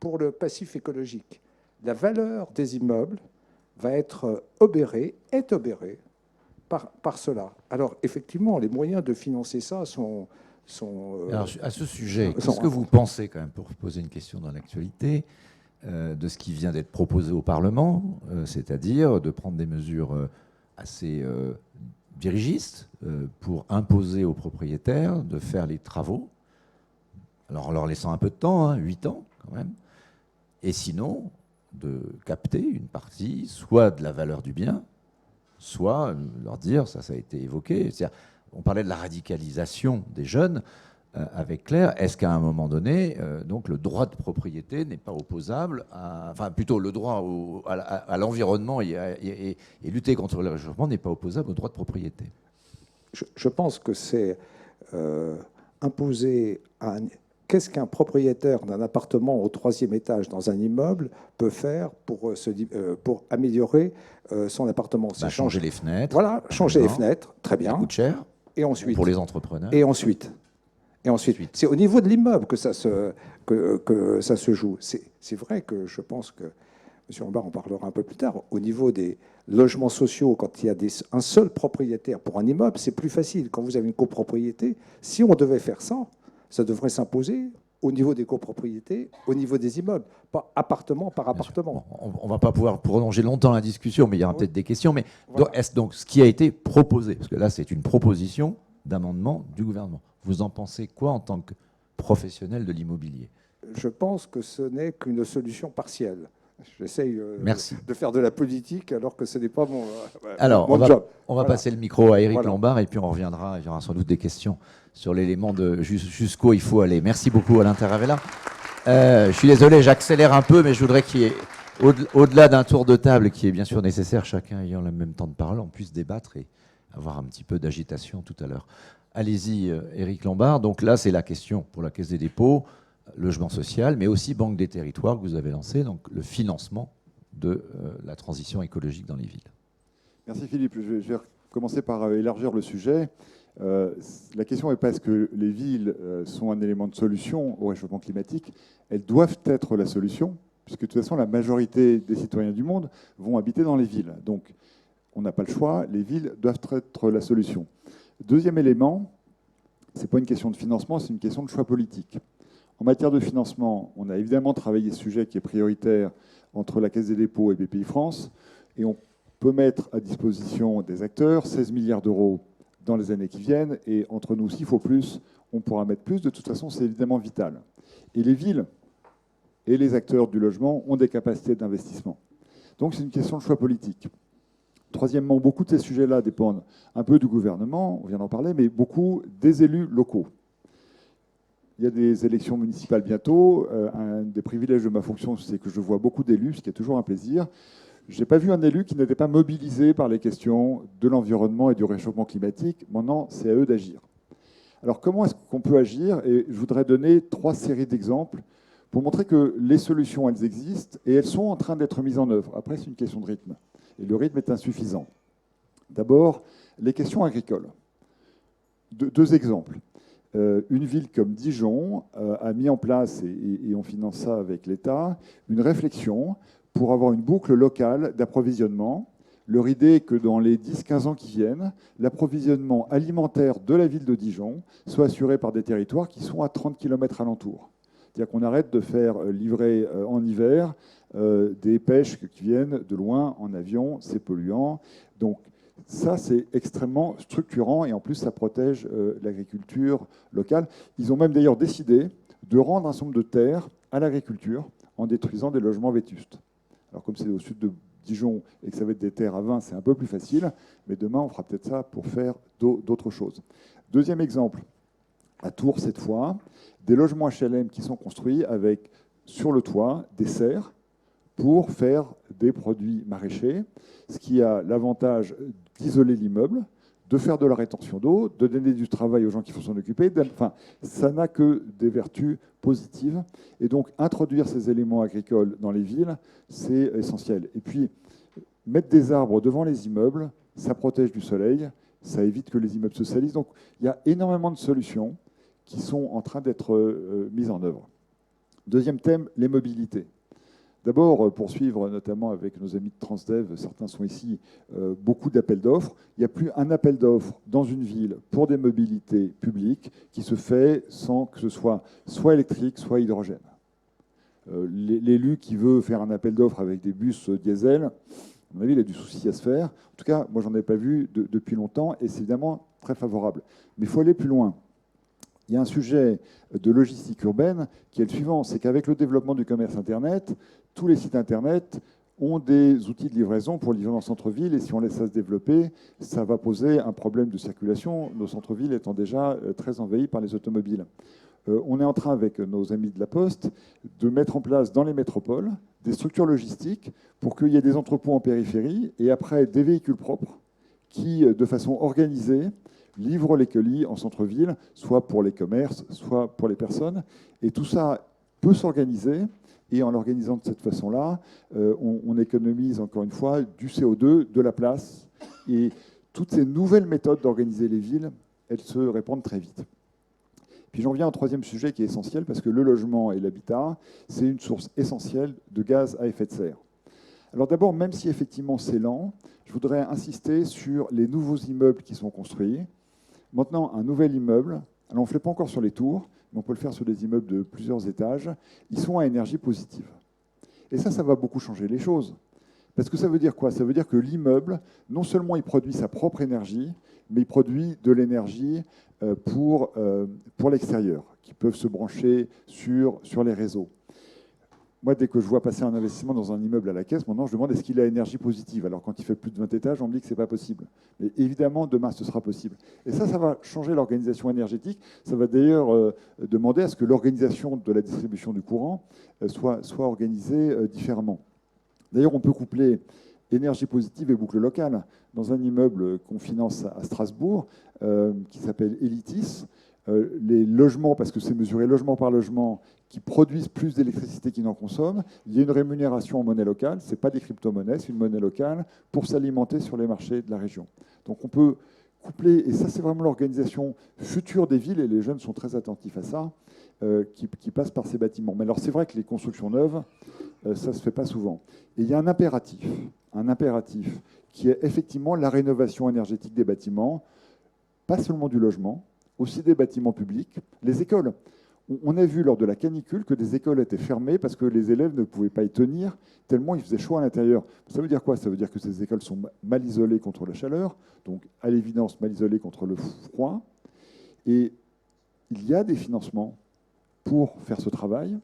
pour le passif écologique. La valeur des immeubles va être obérée, est obérée par cela. Alors, effectivement, les moyens de financer ça sont Alors, à ce sujet, sont- qu'est-ce que vous pensez, quand même, pour poser une question dans l'actualité, de ce qui vient d'être proposé au Parlement, c'est-à-dire de prendre des mesures assez dirigistes pour imposer aux propriétaires de faire les travaux, alors en leur laissant un peu de temps, 8 ans quand même, et sinon de capter une partie, soit de la valeur du bien, soit leur dire, ça a été évoqué, c'est-à-dire, on parlait de la radicalisation des jeunes, avec Claire, est-ce qu'à un moment donné, donc le droit de propriété n'est pas opposable enfin plutôt le droit à l'environnement et lutter contre le réchauffement n'est pas opposable au droit de propriété? Je pense que c'est imposer à qu'est-ce qu'un propriétaire d'un appartement au 3e étage dans un immeuble peut faire pour améliorer son appartement. Bah, changer les fenêtres. Voilà, changer les D'accord. fenêtres, très bien. Ça coûte cher Et ensuite, pour les entrepreneurs. Et ensuite, c'est au niveau de l'immeuble que ça se joue. C'est vrai que je pense que, M. Lombard en parlera un peu plus tard, au niveau des logements sociaux, quand il y a un seul propriétaire pour un immeuble, c'est plus facile. Quand vous avez une copropriété, si on devait faire ça, ça devrait s'imposer au niveau des copropriétés, au niveau des immeubles, pas appartement par appartement. Bon, on ne va pas pouvoir prolonger longtemps la discussion, mais il y aura peut-être des questions. Mais Voilà. est-ce donc ce qui a été proposé, parce que là c'est une proposition d'amendement du gouvernement, vous en pensez quoi en tant que professionnel de l'immobilier? Je pense que ce n'est qu'une solution partielle. J'essaye Merci. de faire de la politique alors que ce n'est pas mon, Alors, mon job. on va Voilà. passer le micro à Éric Voilà. Lombard et puis on reviendra. Il y aura sans doute des questions sur l'élément de jusqu'où il faut aller. Merci beaucoup, Alain Taravella. Je suis désolé, j'accélère un peu, mais je voudrais qu'il y ait, au-delà d'un tour de table qui est bien sûr nécessaire, chacun ayant le même temps de parole, on puisse débattre et avoir un petit peu d'agitation tout à l'heure. Allez-y, Éric Lombard. Donc là, c'est la question pour la Caisse des dépôts, logement social, mais aussi Banque des territoires que vous avez lancé, donc le financement de la transition écologique dans les villes. Merci Philippe. Je vais commencer par élargir le sujet. La question n'est pas est-ce que les villes sont un élément de solution au réchauffement climatique. Elles doivent être la solution, puisque de toute façon, la majorité des citoyens du monde vont habiter dans les villes. Donc, on n'a pas le choix. Les villes doivent être la solution. Deuxième élément, ce n'est pas une question de financement, c'est une question de choix politique. En matière de financement, on a évidemment travaillé ce sujet qui est prioritaire entre la Caisse des dépôts et Bpifrance, et on peut mettre à disposition des acteurs 16 milliards d'euros dans les années qui viennent, et entre nous, s'il faut plus, on pourra mettre plus. De toute façon, c'est évidemment vital. Et les villes et les acteurs du logement ont des capacités d'investissement. Donc c'est une question de choix politique. Troisièmement, beaucoup de ces sujets-là dépendent un peu du gouvernement, on vient d'en parler, mais beaucoup des élus locaux. Il y a des élections municipales bientôt. Un des privilèges de ma fonction, c'est que je vois beaucoup d'élus, ce qui est toujours un plaisir. Je n'ai pas vu un élu qui n'était pas mobilisé par les questions de l'environnement et du réchauffement climatique. Maintenant, c'est à eux d'agir. Alors, comment est-ce qu'on peut agir? Et je voudrais donner 3 séries d'exemples pour montrer que les solutions, elles existent et elles sont en train d'être mises en œuvre. Après, c'est une question de rythme. Et le rythme est insuffisant. D'abord, les questions agricoles. 2 exemples. Une ville comme Dijon a mis en place, et on finance ça avec l'État, une réflexion pour avoir une boucle locale d'approvisionnement. Leur idée est que dans les 10-15 ans qui viennent, l'approvisionnement alimentaire de la ville de Dijon soit assuré par des territoires qui sont à 30 km alentour. C'est-à-dire qu'on arrête de faire livrer en hiver des pêches qui viennent de loin en avion, c'est polluant. Donc ça, c'est extrêmement structurant et en plus, ça protège l'agriculture locale. Ils ont même d'ailleurs décidé de rendre un certain nombre de terres à l'agriculture en détruisant des logements vétustes. Alors comme c'est au sud de Dijon et que ça va être des terres à vin, c'est un peu plus facile, mais demain, on fera peut-être ça pour faire d'autres choses. Deuxième exemple, à Tours cette fois, des logements HLM qui sont construits avec, sur le toit, des serres pour faire des produits maraîchers, ce qui a l'avantage d'isoler l'immeuble, de faire de la rétention d'eau, de donner du travail aux gens qui vont s'en occuper. Enfin, ça n'a que des vertus positives. Et donc, introduire ces éléments agricoles dans les villes, c'est essentiel. Et puis, mettre des arbres devant les immeubles, ça protège du soleil, ça évite que les immeubles se salissent. Donc, il y a énormément de solutions qui sont en train d'être mises en œuvre. Deuxième thème, les mobilités. D'abord, pour suivre notamment avec nos amis de Transdev, certains sont ici, beaucoup d'appels d'offres. Il n'y a plus un appel d'offres dans une ville pour des mobilités publiques qui se fait sans que ce soit électrique, soit hydrogène. L'élu qui veut faire un appel d'offres avec des bus diesel, à mon avis, il a du souci à se faire. En tout cas, moi, j'en ai pas vu depuis longtemps et c'est évidemment très favorable. Mais il faut aller plus loin. Il y a un sujet de logistique urbaine qui est le suivant, c'est qu'avec le développement du commerce Internet, tous les sites Internet ont des outils de livraison pour livrer en centre-ville, et si on laisse ça se développer, ça va poser un problème de circulation, nos centres-villes étant déjà très envahis par les automobiles. On est en train, avec nos amis de la Poste, de mettre en place dans les métropoles des structures logistiques pour qu'il y ait des entrepôts en périphérie, et après des véhicules propres qui, de façon organisée, livrent les colis en centre-ville, soit pour les commerces, soit pour les personnes. Et tout ça peut s'organiser. Et en l'organisant de cette façon-là, on économise, encore une fois, du CO2, de la place. Et toutes ces nouvelles méthodes d'organiser les villes, elles se répandent très vite. Puis j'en viens au troisième sujet qui est essentiel, parce que le logement et l'habitat, c'est une source essentielle de gaz à effet de serre. Alors d'abord, même si effectivement c'est lent, je voudrais insister sur les nouveaux immeubles qui sont construits. Maintenant, un nouvel immeuble, alors on ne le fait pas encore sur les tours, mais on peut le faire sur des immeubles de plusieurs étages, ils sont à énergie positive. Et ça va beaucoup changer les choses. Parce que ça veut dire quoi? Ça veut dire que l'immeuble, non seulement il produit sa propre énergie, mais il produit de l'énergie pour l'extérieur, qui peuvent se brancher sur les réseaux. Moi, dès que je vois passer un investissement dans un immeuble à la caisse, maintenant, je demande est-ce qu'il a énergie positive. Alors, quand il fait plus de 20 étages, on me dit que ce n'est pas possible. Mais évidemment, demain, ce sera possible. Et ça va changer l'organisation énergétique. Ça va d'ailleurs demander à ce que l'organisation de la distribution du courant soit organisée différemment. D'ailleurs, on peut coupler énergie positive et boucle locale. Dans un immeuble qu'on finance à Strasbourg, qui s'appelle Elitis, les logements, parce que c'est mesuré logement par logement, qui produisent plus d'électricité qu'ils n'en consomment, il y a une rémunération en monnaie locale, ce n'est pas des crypto-monnaies, c'est une monnaie locale pour s'alimenter sur les marchés de la région. Donc on peut coupler, et ça c'est vraiment l'organisation future des villes, et les jeunes sont très attentifs à ça, qui passe par ces bâtiments. Mais alors c'est vrai que les constructions neuves, ça ne se fait pas souvent. Et il y a un impératif qui est effectivement la rénovation énergétique des bâtiments, pas seulement du logement, aussi des bâtiments publics, les écoles. On a vu lors de la canicule que des écoles étaient fermées parce que les élèves ne pouvaient pas y tenir, tellement il faisait chaud à l'intérieur. Ça veut dire quoi? Ça veut dire que ces écoles sont mal isolées contre la chaleur, donc à l'évidence mal isolées contre le froid. Et il y a des financements pour faire ce travail.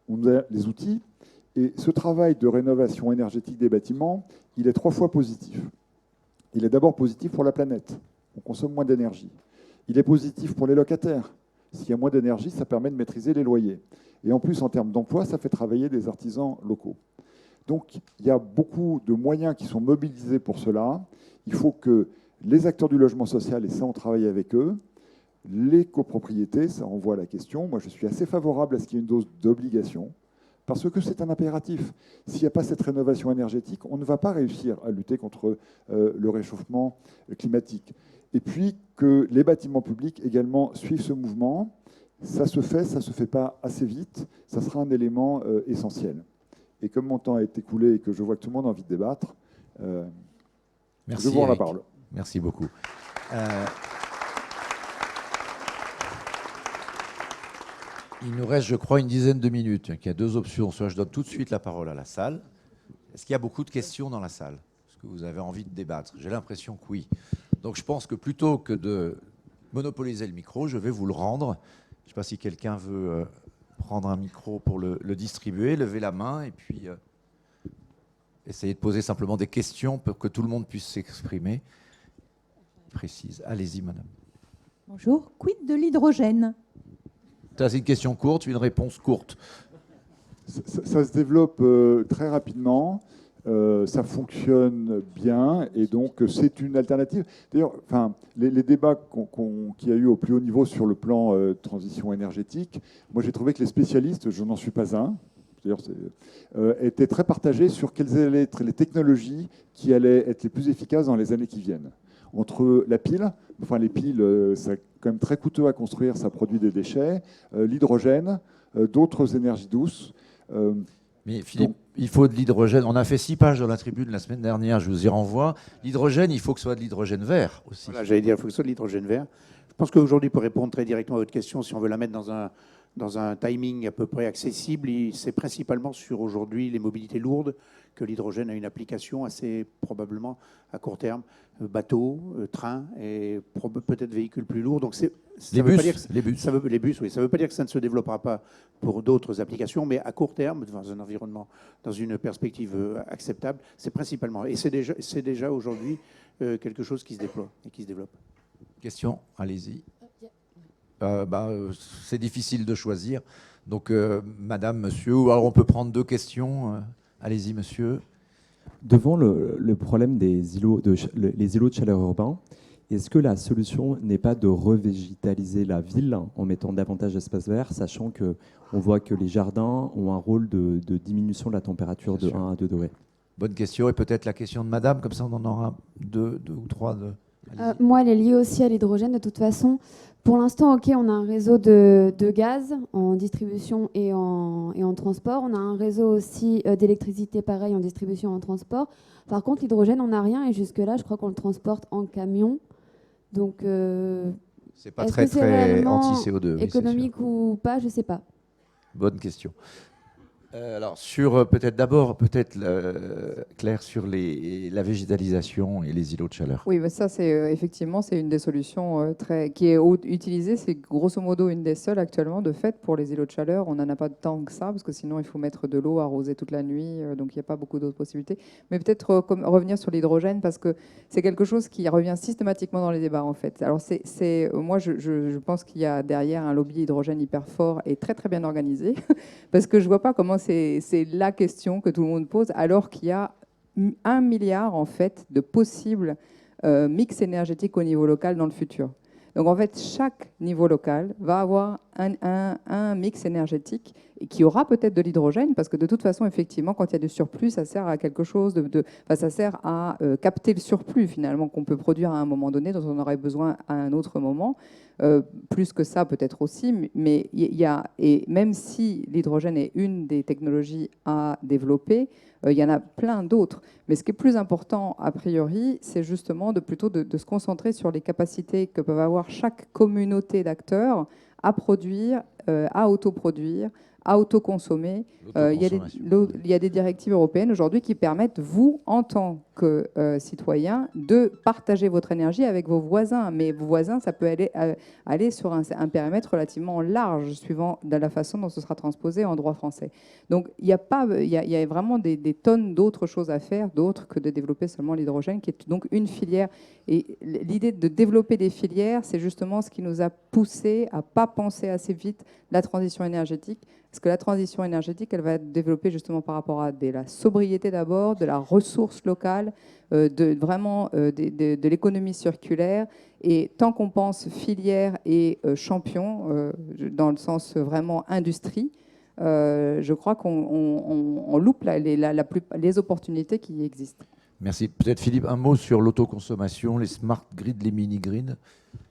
On a les outils. Et ce travail de rénovation énergétique des bâtiments, il est 3 fois positif. Il est d'abord positif pour la planète. On consomme moins d'énergie. Il est positif pour les locataires. S'il y a moins d'énergie, ça permet de maîtriser les loyers. Et en plus, en termes d'emploi, ça fait travailler des artisans locaux. Donc, il y a beaucoup de moyens qui sont mobilisés pour cela. Il faut que les acteurs du logement social, et ça, on travaille avec eux, les copropriétés, ça renvoie à la question. Moi, je suis assez favorable à ce qu'il y ait une dose d'obligation, parce que c'est un impératif. S'il n'y a pas cette rénovation énergétique, on ne va pas réussir à lutter contre le réchauffement climatique. Et puis que les bâtiments publics également suivent ce mouvement. Ça se fait pas assez vite. Ça sera un élément essentiel. Et comme mon temps est écoulé et que je vois que tout le monde a envie de débattre, Merci, je vous rends la Eric. parole. Merci beaucoup. Il nous reste, je crois, une dizaine de minutes. Il y a 2 options. Soit je donne tout de suite la parole à la salle. Est-ce qu'il y a beaucoup de questions dans la salle? Est-ce que vous avez envie de débattre? J'ai l'impression que oui. Donc je pense que plutôt que de monopoliser le micro, je vais vous le rendre. Je ne sais pas si quelqu'un veut prendre un micro pour le distribuer, lever la main et puis essayer de poser simplement des questions pour que tout le monde puisse s'exprimer. Précise. Allez-y, madame. Bonjour. Quid de l'hydrogène? C'est une question courte, une réponse courte. Ça se développe très rapidement. ça fonctionne bien et donc c'est une alternative. D'ailleurs, enfin, les débats qu'il y a eu au plus haut niveau sur le plan transition énergétique, moi j'ai trouvé que les spécialistes, je n'en suis pas un, d'ailleurs, étaient très partagés sur quelles allaient être les technologies qui allaient être les plus efficaces dans les années qui viennent. Entre la pile, enfin les piles, c'est quand même très coûteux à construire, ça produit des déchets, l'hydrogène, d'autres énergies douces. Mais Philippe, il faut de l'hydrogène. On a fait 6 pages dans la tribune la semaine dernière, je vous y renvoie. L'hydrogène, il faut que ce soit de l'hydrogène vert aussi. Voilà, j'allais dire, il faut que ce soit de l'hydrogène vert. Je pense qu'aujourd'hui, pour répondre très directement à votre question, si on veut la mettre dans un timing à peu près accessible, c'est principalement sur aujourd'hui les mobilités lourdes que l'hydrogène a une application assez probablement à court terme. Bateaux, trains et peut-être véhicules plus lourds. Donc les bus. Les bus, oui. Ça ne veut pas dire que ça ne se développera pas pour d'autres applications, mais à court terme, dans un environnement, dans une perspective acceptable, c'est principalement. Et c'est déjà aujourd'hui quelque chose qui se déploie et qui se développe. Question, allez-y. C'est difficile de choisir. Donc, madame, monsieur, ou alors on peut prendre 2 questions. Allez-y, monsieur. Devant le problème des îlots les îlots de chaleur urbains, est-ce que la solution n'est pas de revégétaliser la ville en mettant davantage d'espaces verts, sachant qu'on voit que les jardins ont un rôle de diminution de la température de 1 à 2 degrés? Bonne question. Et peut-être la question de madame, comme ça on en aura 2 ou 3. Moi, elle est liée aussi à l'hydrogène de toute façon. Pour l'instant, OK, on a un réseau de gaz en distribution et en transport. On a un réseau aussi d'électricité, pareil, en distribution et en transport. Par contre, l'hydrogène, on n'a rien. Et jusque-là, je crois qu'on le transporte en camion. Donc, c'est pas très anti-CO2. Économique ou pas, je ne sais pas. Bonne question. Alors, sur Claire, sur la végétalisation et les îlots de chaleur. Oui, mais ça, c'est effectivement, c'est une des solutions qui est utilisée. C'est grosso modo une des seules actuellement, de fait, pour les îlots de chaleur. On n'en a pas tant que ça, parce que sinon, il faut mettre de l'eau, arroser toute la nuit. Donc, il n'y a pas beaucoup d'autres possibilités. Mais peut-être revenir sur l'hydrogène, parce que c'est quelque chose qui revient systématiquement dans les débats, en fait. Alors, moi, je pense qu'il y a derrière un lobby hydrogène hyper fort et très, très bien organisé, parce que je ne vois pas comment c'est la question que tout le monde pose, alors qu'il y a 1 milliard en fait de possibles mix énergétiques au niveau local dans le futur. Donc en fait, chaque niveau local va avoir un mix énergétique et qui aura peut-être de l'hydrogène, parce que de toute façon, effectivement, quand il y a du surplus, ça sert à quelque chose ça sert à capter le surplus finalement qu'on peut produire à un moment donné, dont on aurait besoin à un autre moment. Plus que ça peut-être aussi, mais et même si l'hydrogène est une des technologies à développer, il y en a plein d'autres. Mais ce qui est plus important, a priori, c'est justement plutôt de se concentrer sur les capacités que peuvent avoir chaque communauté d'acteurs à produire, à autoproduire, à autoconsommer. Il y a des directives européennes aujourd'hui qui permettent, vous, en tant que citoyen, de partager votre énergie avec vos voisins. Mais vos voisins, ça peut aller sur un périmètre relativement large, suivant de la façon dont ce sera transposé en droit français. Donc, il y a vraiment des tonnes d'autres choses à faire, d'autres que de développer seulement l'hydrogène, qui est donc une filière. Et l'idée de développer des filières, c'est justement ce qui nous a poussé à ne pas penser assez vite la transition énergétique. Parce que la transition énergétique, elle va être développée justement par rapport à la sobriété d'abord, de la ressource locale, de l'économie circulaire. Et tant qu'on pense filière et champion, dans le sens vraiment industrie, je crois qu'on loupe les opportunités qui existent. Merci. Peut-être Philippe, un mot sur l'autoconsommation, les smart grids, les mini-grids.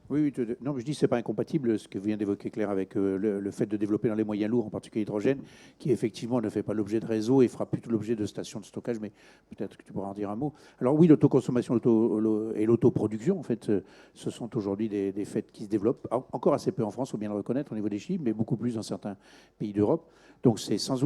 Oui, non, mais je dis que ce n'est pas incompatible, ce que vient d'évoquer Claire, avec le fait de développer dans les moyens lourds, en particulier l'hydrogène, qui effectivement ne fait pas l'objet de réseaux et fera plutôt l'objet de stations de stockage, mais peut-être que tu pourras en dire un mot. Alors oui, l'autoconsommation et l'autoproduction, en fait, ce sont aujourd'hui des faits qui se développent, encore assez peu en France, il faut bien le reconnaître, au niveau des chiffres, mais beaucoup plus dans certains pays d'Europe. Donc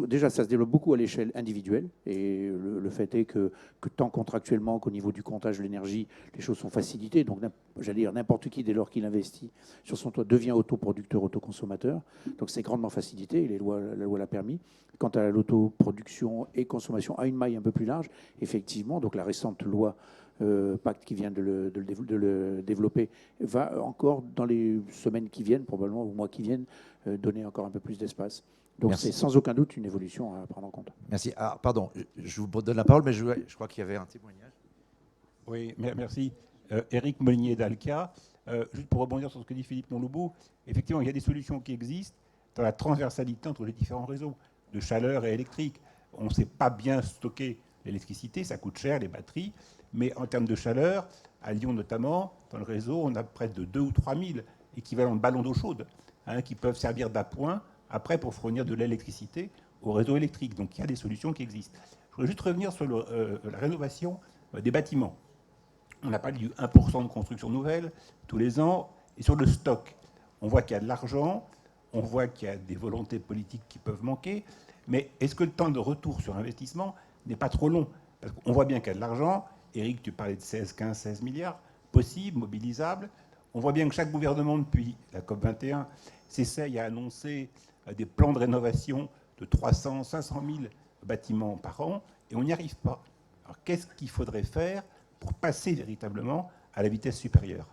déjà, ça se développe beaucoup à l'échelle individuelle, et le fait est que tant contractuellement qu'au niveau du comptage de l'énergie, les choses sont facilitées. Donc, j'allais dire, n'importe qui, dès lors qu'il investit sur son toit, devient autoproducteur, autoconsommateur. Donc, c'est grandement facilité, et la loi l'a permis. Quant à l'autoproduction et consommation à une maille un peu plus large, effectivement, donc la récente loi Pacte qui vient de le développer, va encore, dans les semaines qui viennent, probablement, ou mois qui viennent, donner encore un peu plus d'espace. Donc c'est sans aucun doute une évolution à prendre en compte. Merci. Ah, pardon, je vous donne la parole, mais je crois qu'il y avait un témoignage. Oui, merci. Éric Meunier d'Alca. Juste pour rebondir sur ce que dit Philippe Monloubou, effectivement, il y a des solutions qui existent dans la transversalité entre les différents réseaux de chaleur et électrique. On ne sait pas bien stocker l'électricité, ça coûte cher, les batteries, mais en termes de chaleur, à Lyon notamment, dans le réseau, on a près de 2 ou 3 000 équivalents de ballons d'eau chaude qui peuvent servir d'appoint après pour fournir de l'électricité au réseau électrique. Donc il y a des solutions qui existent. Je voudrais juste revenir sur la rénovation des bâtiments. On a parlé du 1% de construction nouvelle tous les ans. Et sur le stock, on voit qu'il y a de l'argent, on voit qu'il y a des volontés politiques qui peuvent manquer. Mais est-ce que le temps de retour sur investissement n'est pas trop long? Parce qu'on voit bien qu'il y a de l'argent. Éric, tu parlais de 15, 16 milliards possibles, mobilisables. On voit bien que chaque gouvernement, depuis la COP21, s'essaye à annoncer des plans de rénovation de 300, 500 000 bâtiments par an, et on n'y arrive pas. Alors qu'est-ce qu'il faudrait faire pour passer véritablement à la vitesse supérieure?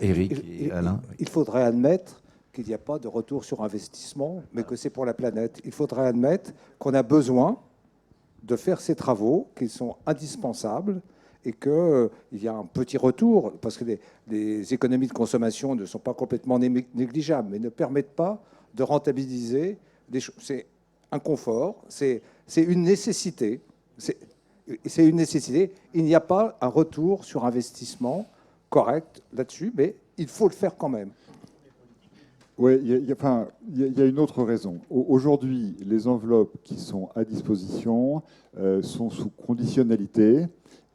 Éric et Alain. Il faudrait admettre qu'il n'y a pas de retour sur investissement, mais que c'est pour la planète. Il faudrait admettre qu'on a besoin de faire ces travaux, qu'ils sont indispensables, et qu'il y a un petit retour, parce que les économies de consommation ne sont pas complètement négligeables, mais ne permettent pas de rentabiliser des choses. C'est un confort, c'est une nécessité. C'est une nécessité. Il n'y a pas un retour sur investissement correct là-dessus, mais il faut le faire quand même. Oui, il y a une autre raison. Aujourd'hui, les enveloppes qui sont à disposition sont sous conditionnalité,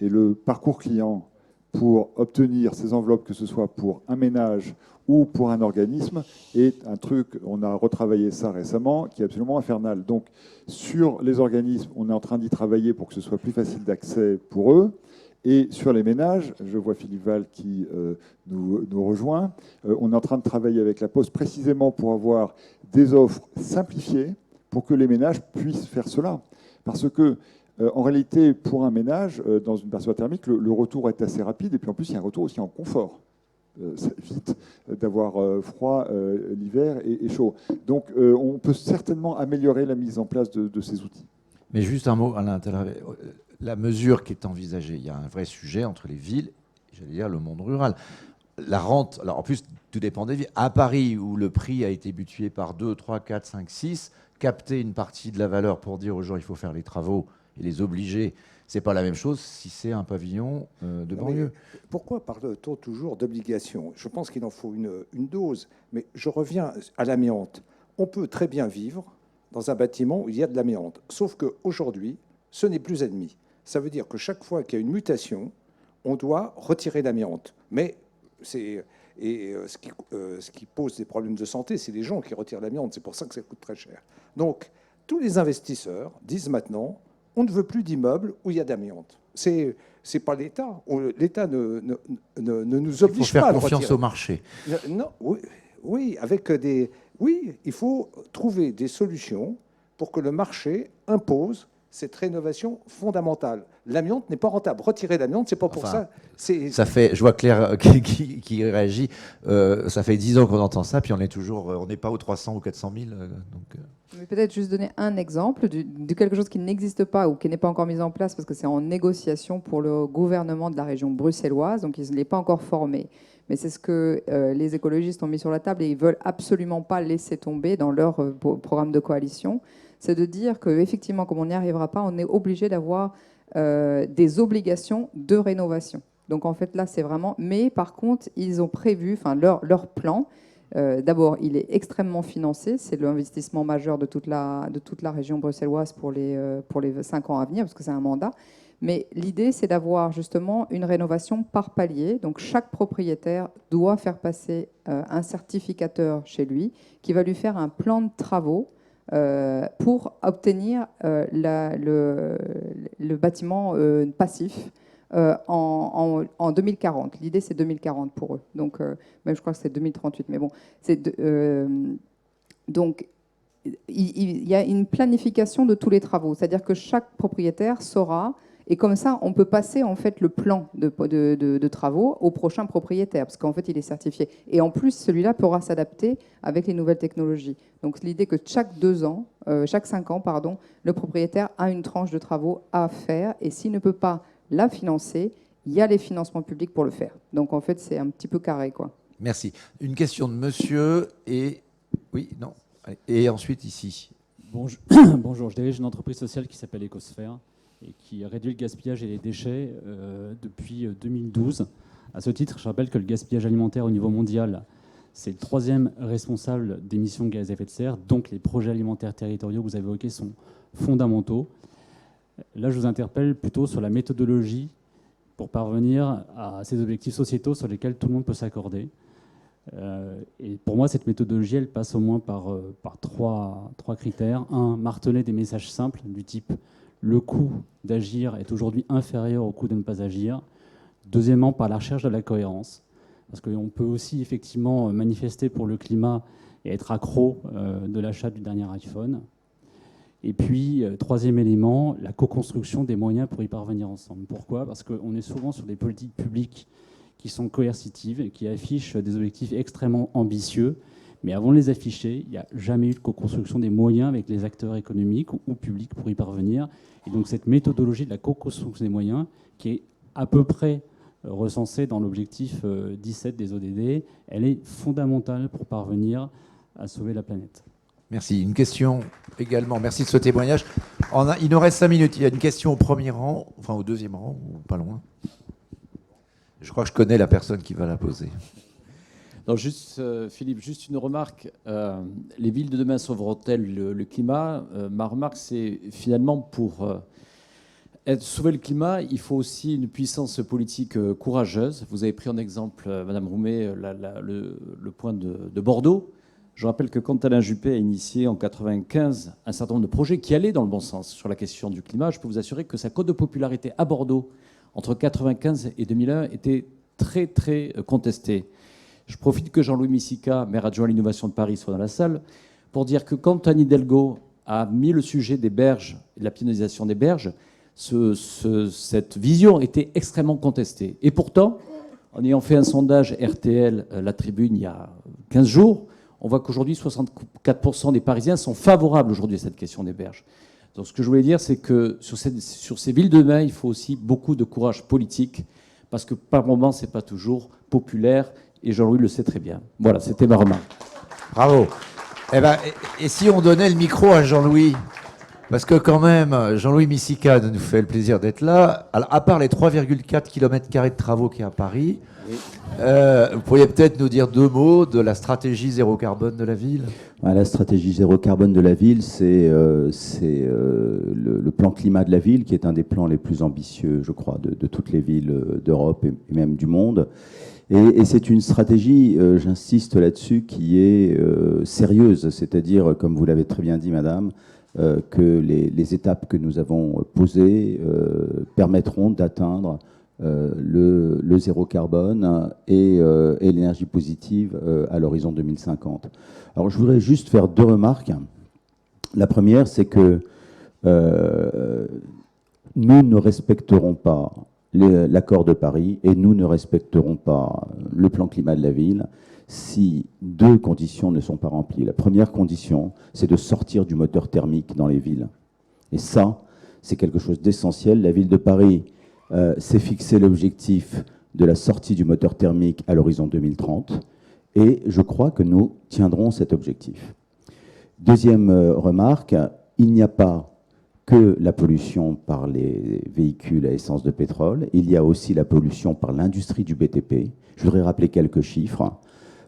et le parcours client pour obtenir ces enveloppes, que ce soit pour un ménage ou pour un organisme, est un truc, on a retravaillé ça récemment, qui est absolument infernal. Donc, sur les organismes, on est en train d'y travailler pour que ce soit plus facile d'accès pour eux. Et sur les ménages, je vois Philippe Val qui nous rejoint, on est en train de travailler avec la Poste précisément pour avoir des offres simplifiées pour que les ménages puissent faire cela. Parce que, en réalité, pour un ménage, dans une passoire thermique, le retour est assez rapide. Et puis en plus, il y a un retour aussi en confort. Ça évite d'avoir froid l'hiver et chaud. Donc on peut certainement améliorer la mise en place de ces outils. Mais juste un mot, Alain, la mesure qui est envisagée, il y a un vrai sujet entre les villes, j'allais dire le monde rural. La rente, alors en plus, tout dépend des villes. À Paris, où le prix a été butué par 2, 3, 4, 5, 6, capter une partie de la valeur pour dire aux gens il faut faire les travaux et les obliger, c'est pas la même chose si c'est un pavillon de banlieue. Pourquoi parle-t-on toujours d'obligation? Je pense qu'il en faut une dose. Mais je reviens à l'amiante. On peut très bien vivre dans un bâtiment où il y a de l'amiante. Sauf qu'aujourd'hui, ce n'est plus admis. Ça veut dire que chaque fois qu'il y a une mutation, on doit retirer l'amiante. Mais ce qui pose des problèmes de santé, c'est les gens qui retirent l'amiante. C'est pour ça que ça coûte très cher. Donc, tous les investisseurs disent maintenant, on ne veut plus d'immeubles où il y a d'amiante. C'est pas l'État. L'État ne nous oblige pas à le retirer. Il faut faire confiance au marché. Non, oui, oui, il faut trouver des solutions pour que le marché impose cette rénovation fondamentale. L'amiante n'est pas rentable. Retirer l'amiante, c'est pas pour ça. Ça fait, je vois Claire qui réagit. Ça fait 10 ans qu'on entend ça, puis on n'est pas aux 300 ou 400 000. Je vais peut-être juste donner un exemple de quelque chose qui n'existe pas ou qui n'est pas encore mis en place parce que c'est en négociation pour le gouvernement de la région bruxelloise, donc il n'est pas encore formé. Mais c'est ce que les écologistes ont mis sur la table et ils veulent absolument pas laisser tomber dans leur programme de coalition. C'est de dire qu'effectivement, comme on n'y arrivera pas, on est obligé d'avoir des obligations de rénovation. Donc en fait, là, c'est vraiment... Mais par contre, ils ont prévu, leur plan, d'abord, il est extrêmement financé. C'est l'investissement majeur de toute la région bruxelloise pour les 5 ans à venir, parce que c'est un mandat. Mais l'idée, c'est d'avoir justement une rénovation par palier. Donc chaque propriétaire doit faire passer un certificateur chez lui qui va lui faire un plan de travaux pour obtenir le bâtiment passif en 2040. L'idée, c'est 2040 pour eux. Donc, même je crois que c'est 2038. Mais bon, donc, il y a une planification de tous les travaux. C'est-à-dire que chaque propriétaire saura Et comme ça, on peut passer en fait le plan de travaux au prochain propriétaire, parce qu'en fait, il est certifié. Et en plus, celui-là pourra s'adapter avec les nouvelles technologies. Donc l'idée que chaque 5 ans, pardon, le propriétaire a une tranche de travaux à faire, et s'il ne peut pas la financer, il y a les financements publics pour le faire. Donc en fait, c'est un petit peu carré, quoi. Merci. Une question de monsieur et... Oui, non. Et ensuite ici. Bonjour, bonjour, je dirige une entreprise sociale qui s'appelle Ecosphère et qui réduit le gaspillage et les déchets depuis 2012. À ce titre, je rappelle que le gaspillage alimentaire au niveau mondial, c'est le 3e responsable d'émissions de gaz à effet de serre. Donc les projets alimentaires territoriaux que vous avez évoqués sont fondamentaux. Là, je vous interpelle plutôt sur la méthodologie pour parvenir à ces objectifs sociétaux sur lesquels tout le monde peut s'accorder. Et pour moi, cette méthodologie, elle passe au moins par trois critères. Un, marteler des messages simples du type « le coût d'agir est aujourd'hui inférieur au coût de ne pas agir ». Deuxièmement, par la recherche de la cohérence. Parce qu'on peut aussi effectivement manifester pour le climat et être accro de l'achat du dernier iPhone. Et puis, troisième élément, la co-construction des moyens pour y parvenir ensemble. Pourquoi ? Parce qu'on est souvent sur des politiques publiques qui sont coercitives et qui affichent des objectifs extrêmement ambitieux. Mais avant de les afficher, il n'y a jamais eu de co-construction des moyens avec les acteurs économiques ou publics pour y parvenir. Et donc cette méthodologie de la co-construction des moyens, qui est à peu près recensée dans l'objectif 17 des ODD, elle est fondamentale pour parvenir à sauver la planète. Merci. Une question également. Merci de ce témoignage. Il nous reste 5 minutes. Il y a une question au premier rang, enfin au deuxième rang, ou pas loin. Je crois que je connais la personne qui va la poser. Non, juste, Philippe, juste une remarque. Les villes de demain sauveront-elles le climat ? Ma remarque, c'est finalement pour sauver le climat, il faut aussi une puissance politique courageuse. Vous avez pris en exemple, Madame Roumet, le point de Bordeaux. Je rappelle que quand Alain Juppé a initié en 1995 un certain nombre de projets qui allaient dans le bon sens sur la question du climat, je peux vous assurer que sa cote de popularité à Bordeaux, entre 1995 et 2001, était très, très contestée. Je profite que Jean-Louis Missica, maire adjoint à l'innovation de Paris, soit dans la salle, pour dire que quand Anne Hidalgo a mis le sujet des berges, de la piétonisation des berges, cette vision était extrêmement contestée. Et pourtant, en ayant fait un sondage RTL, La Tribune, il y a 15 jours, on voit qu'aujourd'hui, 64% des Parisiens sont favorables aujourd'hui à cette question des berges. Donc ce que je voulais dire, c'est que sur ces villes de demain, il faut aussi beaucoup de courage politique, parce que par moments, ce n'est pas toujours populaire, et Jean-Louis le sait très bien. Voilà, c'était ma remarque. Bravo. Et si on donnait le micro à Jean-Louis ? Parce que quand même, Jean-Louis Missica nous fait le plaisir d'être là. Alors, à part les 3,4 km² de travaux qu'il y a à Paris, vous pourriez peut-être nous dire 2 mots de la stratégie zéro carbone de la ville ? La stratégie zéro carbone de la ville, c'est le plan climat de la ville, qui est un des plans les plus ambitieux, je crois, de toutes les villes d'Europe et même du monde. Et c'est une stratégie, j'insiste là-dessus, qui est sérieuse, c'est-à-dire, comme vous l'avez très bien dit, madame, que les étapes que nous avons posées permettront d'atteindre le zéro carbone et l'énergie positive à l'horizon 2050. Alors je voudrais juste faire 2 remarques. La première, c'est que nous ne respecterons pas l'accord de Paris et nous ne respecterons pas le plan climat de la ville si 2 conditions ne sont pas remplies. La première condition, c'est de sortir du moteur thermique dans les villes. Et ça, c'est quelque chose d'essentiel. La ville de Paris s'est fixé l'objectif de la sortie du moteur thermique à l'horizon 2030. Et je crois que nous tiendrons cet objectif. Deuxième remarque, il n'y a pas que la pollution par les véhicules à essence de pétrole, il y a aussi la pollution par l'industrie du BTP. Je voudrais rappeler quelques chiffres.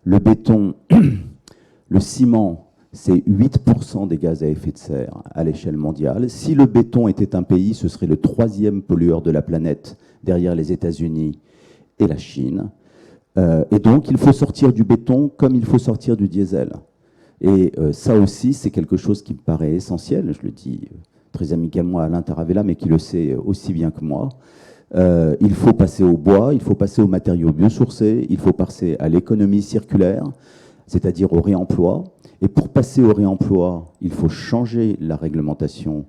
Le béton, le ciment, c'est 8% des gaz à effet de serre à l'échelle mondiale. Si le béton était un pays, ce serait le 3e pollueur de la planète, derrière les États-Unis et la Chine. Et donc, il faut sortir du béton comme il faut sortir du diesel. Et ça aussi, c'est quelque chose qui me paraît essentiel. Je le dis très amicalement à Alain Taravella, mais qui le sait aussi bien que moi. Il faut passer au bois, il faut passer aux matériaux biosourcés, il faut passer à l'économie circulaire, c'est-à-dire au réemploi. Et pour passer au réemploi, il faut changer la réglementation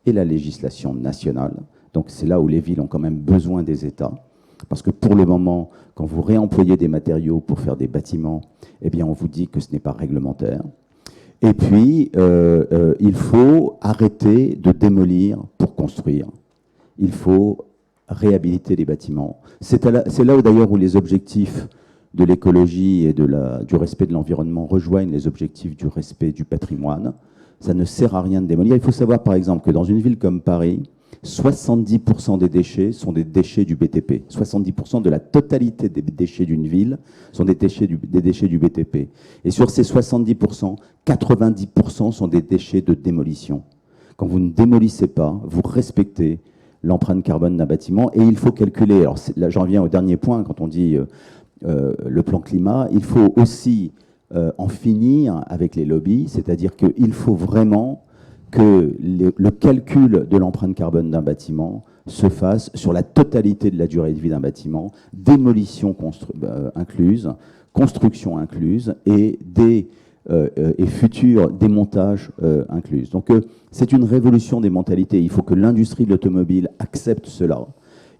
et la législation nationale. Donc c'est là où les villes ont quand même besoin des États. Parce que pour le moment, quand vous réemployez des matériaux pour faire des bâtiments, eh bien on vous dit que ce n'est pas réglementaire. Et puis, il faut arrêter de démolir pour construire. Il faut réhabiliter les bâtiments. C'est là où d'ailleurs où les objectifs de l'écologie et du respect de l'environnement rejoignent les objectifs du respect du patrimoine. Ça ne sert à rien de démolir. Il faut savoir par exemple que dans une ville comme Paris, 70% des déchets sont des déchets du BTP. 70% de la totalité des déchets d'une ville sont des déchets du BTP. Et sur ces 70%, 90% sont des déchets de démolition. Quand vous ne démolissez pas, vous respectez l'empreinte carbone d'un bâtiment et il faut calculer. Alors là, j'en reviens au dernier point, quand on dit le plan climat, il faut aussi en finir avec les lobbies, c'est-à-dire qu'il faut vraiment que le calcul de l'empreinte carbone d'un bâtiment se fasse sur la totalité de la durée de vie d'un bâtiment, démolition incluse, construction incluse et futurs démontages inclus. Donc c'est une révolution des mentalités. Il faut que l'industrie de l'automobile accepte cela.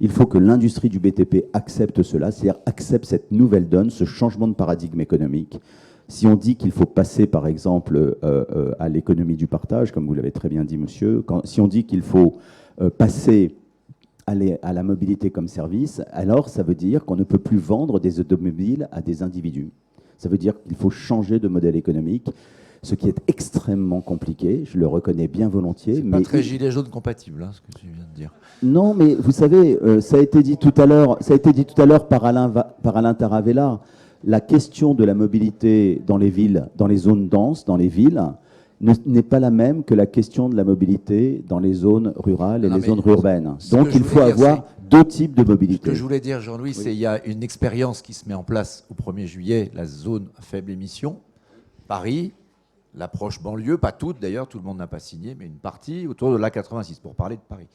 Il faut que l'industrie du BTP accepte cela, c'est-à-dire accepte cette nouvelle donne, ce changement de paradigme économique. Si on dit qu'il faut passer, par exemple, à l'économie du partage, comme vous l'avez très bien dit, monsieur, si on dit qu'il faut passer à la mobilité comme service, alors ça veut dire qu'on ne peut plus vendre des automobiles à des individus. Ça veut dire qu'il faut changer de modèle économique, ce qui est extrêmement compliqué, je le reconnais bien volontiers. C'est pas très gilet jaune compatible, hein, ce que tu viens de dire. Non, mais vous savez, ça a été dit tout à l'heure par Alain Taravella. La question de la mobilité dans les villes, dans les zones denses, dans les villes, n'est pas la même que la question de la mobilité dans les zones rurales et les zones urbaines. Donc il faut avoir deux types de mobilité. Ce que je voulais dire, Jean-Louis, c'est qu'il y a une expérience qui se met en place au 1er juillet, la zone à faible émission, Paris, l'approche banlieue, pas toute d'ailleurs, tout le monde n'a pas signé, mais une partie autour de l'A86, pour parler de Paris.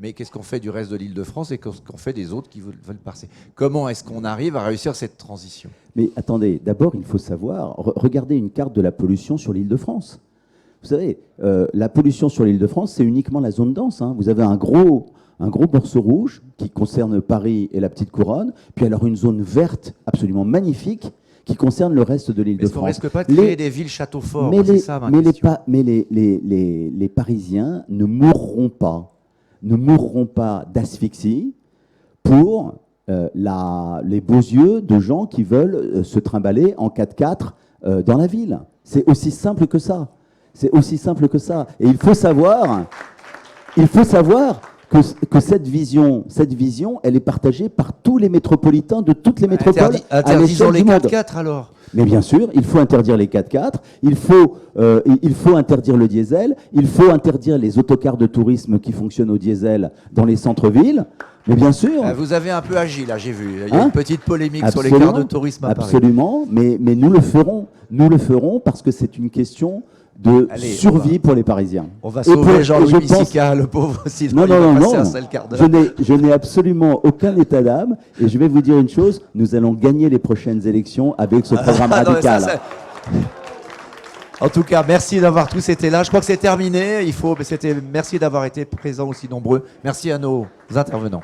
Mais qu'est-ce qu'on fait du reste de l'Île-de-France et qu'est-ce qu'on fait des autres qui veulent passer? Comment est-ce qu'on arrive à réussir cette transition? Mais attendez, d'abord, il faut savoir, regardez une carte de la pollution sur l'Île-de-France. Vous savez, la pollution sur l'Île-de-France, c'est uniquement la zone dense. Hein. Vous avez un gros morceau rouge qui concerne Paris et la Petite Couronne, puis alors une zone verte absolument magnifique qui concerne le reste de l'Île-de-France. Est-ce qu'on risque pas de créer des villes châteaux forts? C'est ça ma question. Mais les Parisiens ne mourront pas d'asphyxie pour les beaux yeux de gens qui veulent se trimballer en 4x4 dans la ville. C'est aussi simple que ça. C'est aussi simple que ça. Et il faut savoir que cette vision, elle est partagée par tous les métropolitains de toutes les métropoles. Interdisons les 4x4 alors. Mais bien sûr, il faut interdire les 4x4, il faut interdire le diesel, il faut interdire les autocars de tourisme qui fonctionnent au diesel dans les centres-villes. Mais bien sûr. Vous avez un peu agi là, j'ai vu. Il y a une petite polémique sur les cars de tourisme à Paris. Absolument, mais nous le ferons. Nous le ferons parce que c'est une question de survie pour les Parisiens. On va sauver Jean-Louis Missica, le pauvre, sinon il va passer un sale quart d'heure. Je n'ai absolument aucun état d'âme et je vais vous dire une chose, nous allons gagner les prochaines élections avec ce programme radical. En tout cas, merci d'avoir tous été là. Je crois que c'est terminé. Merci d'avoir été présents aussi nombreux. Merci à nos intervenants.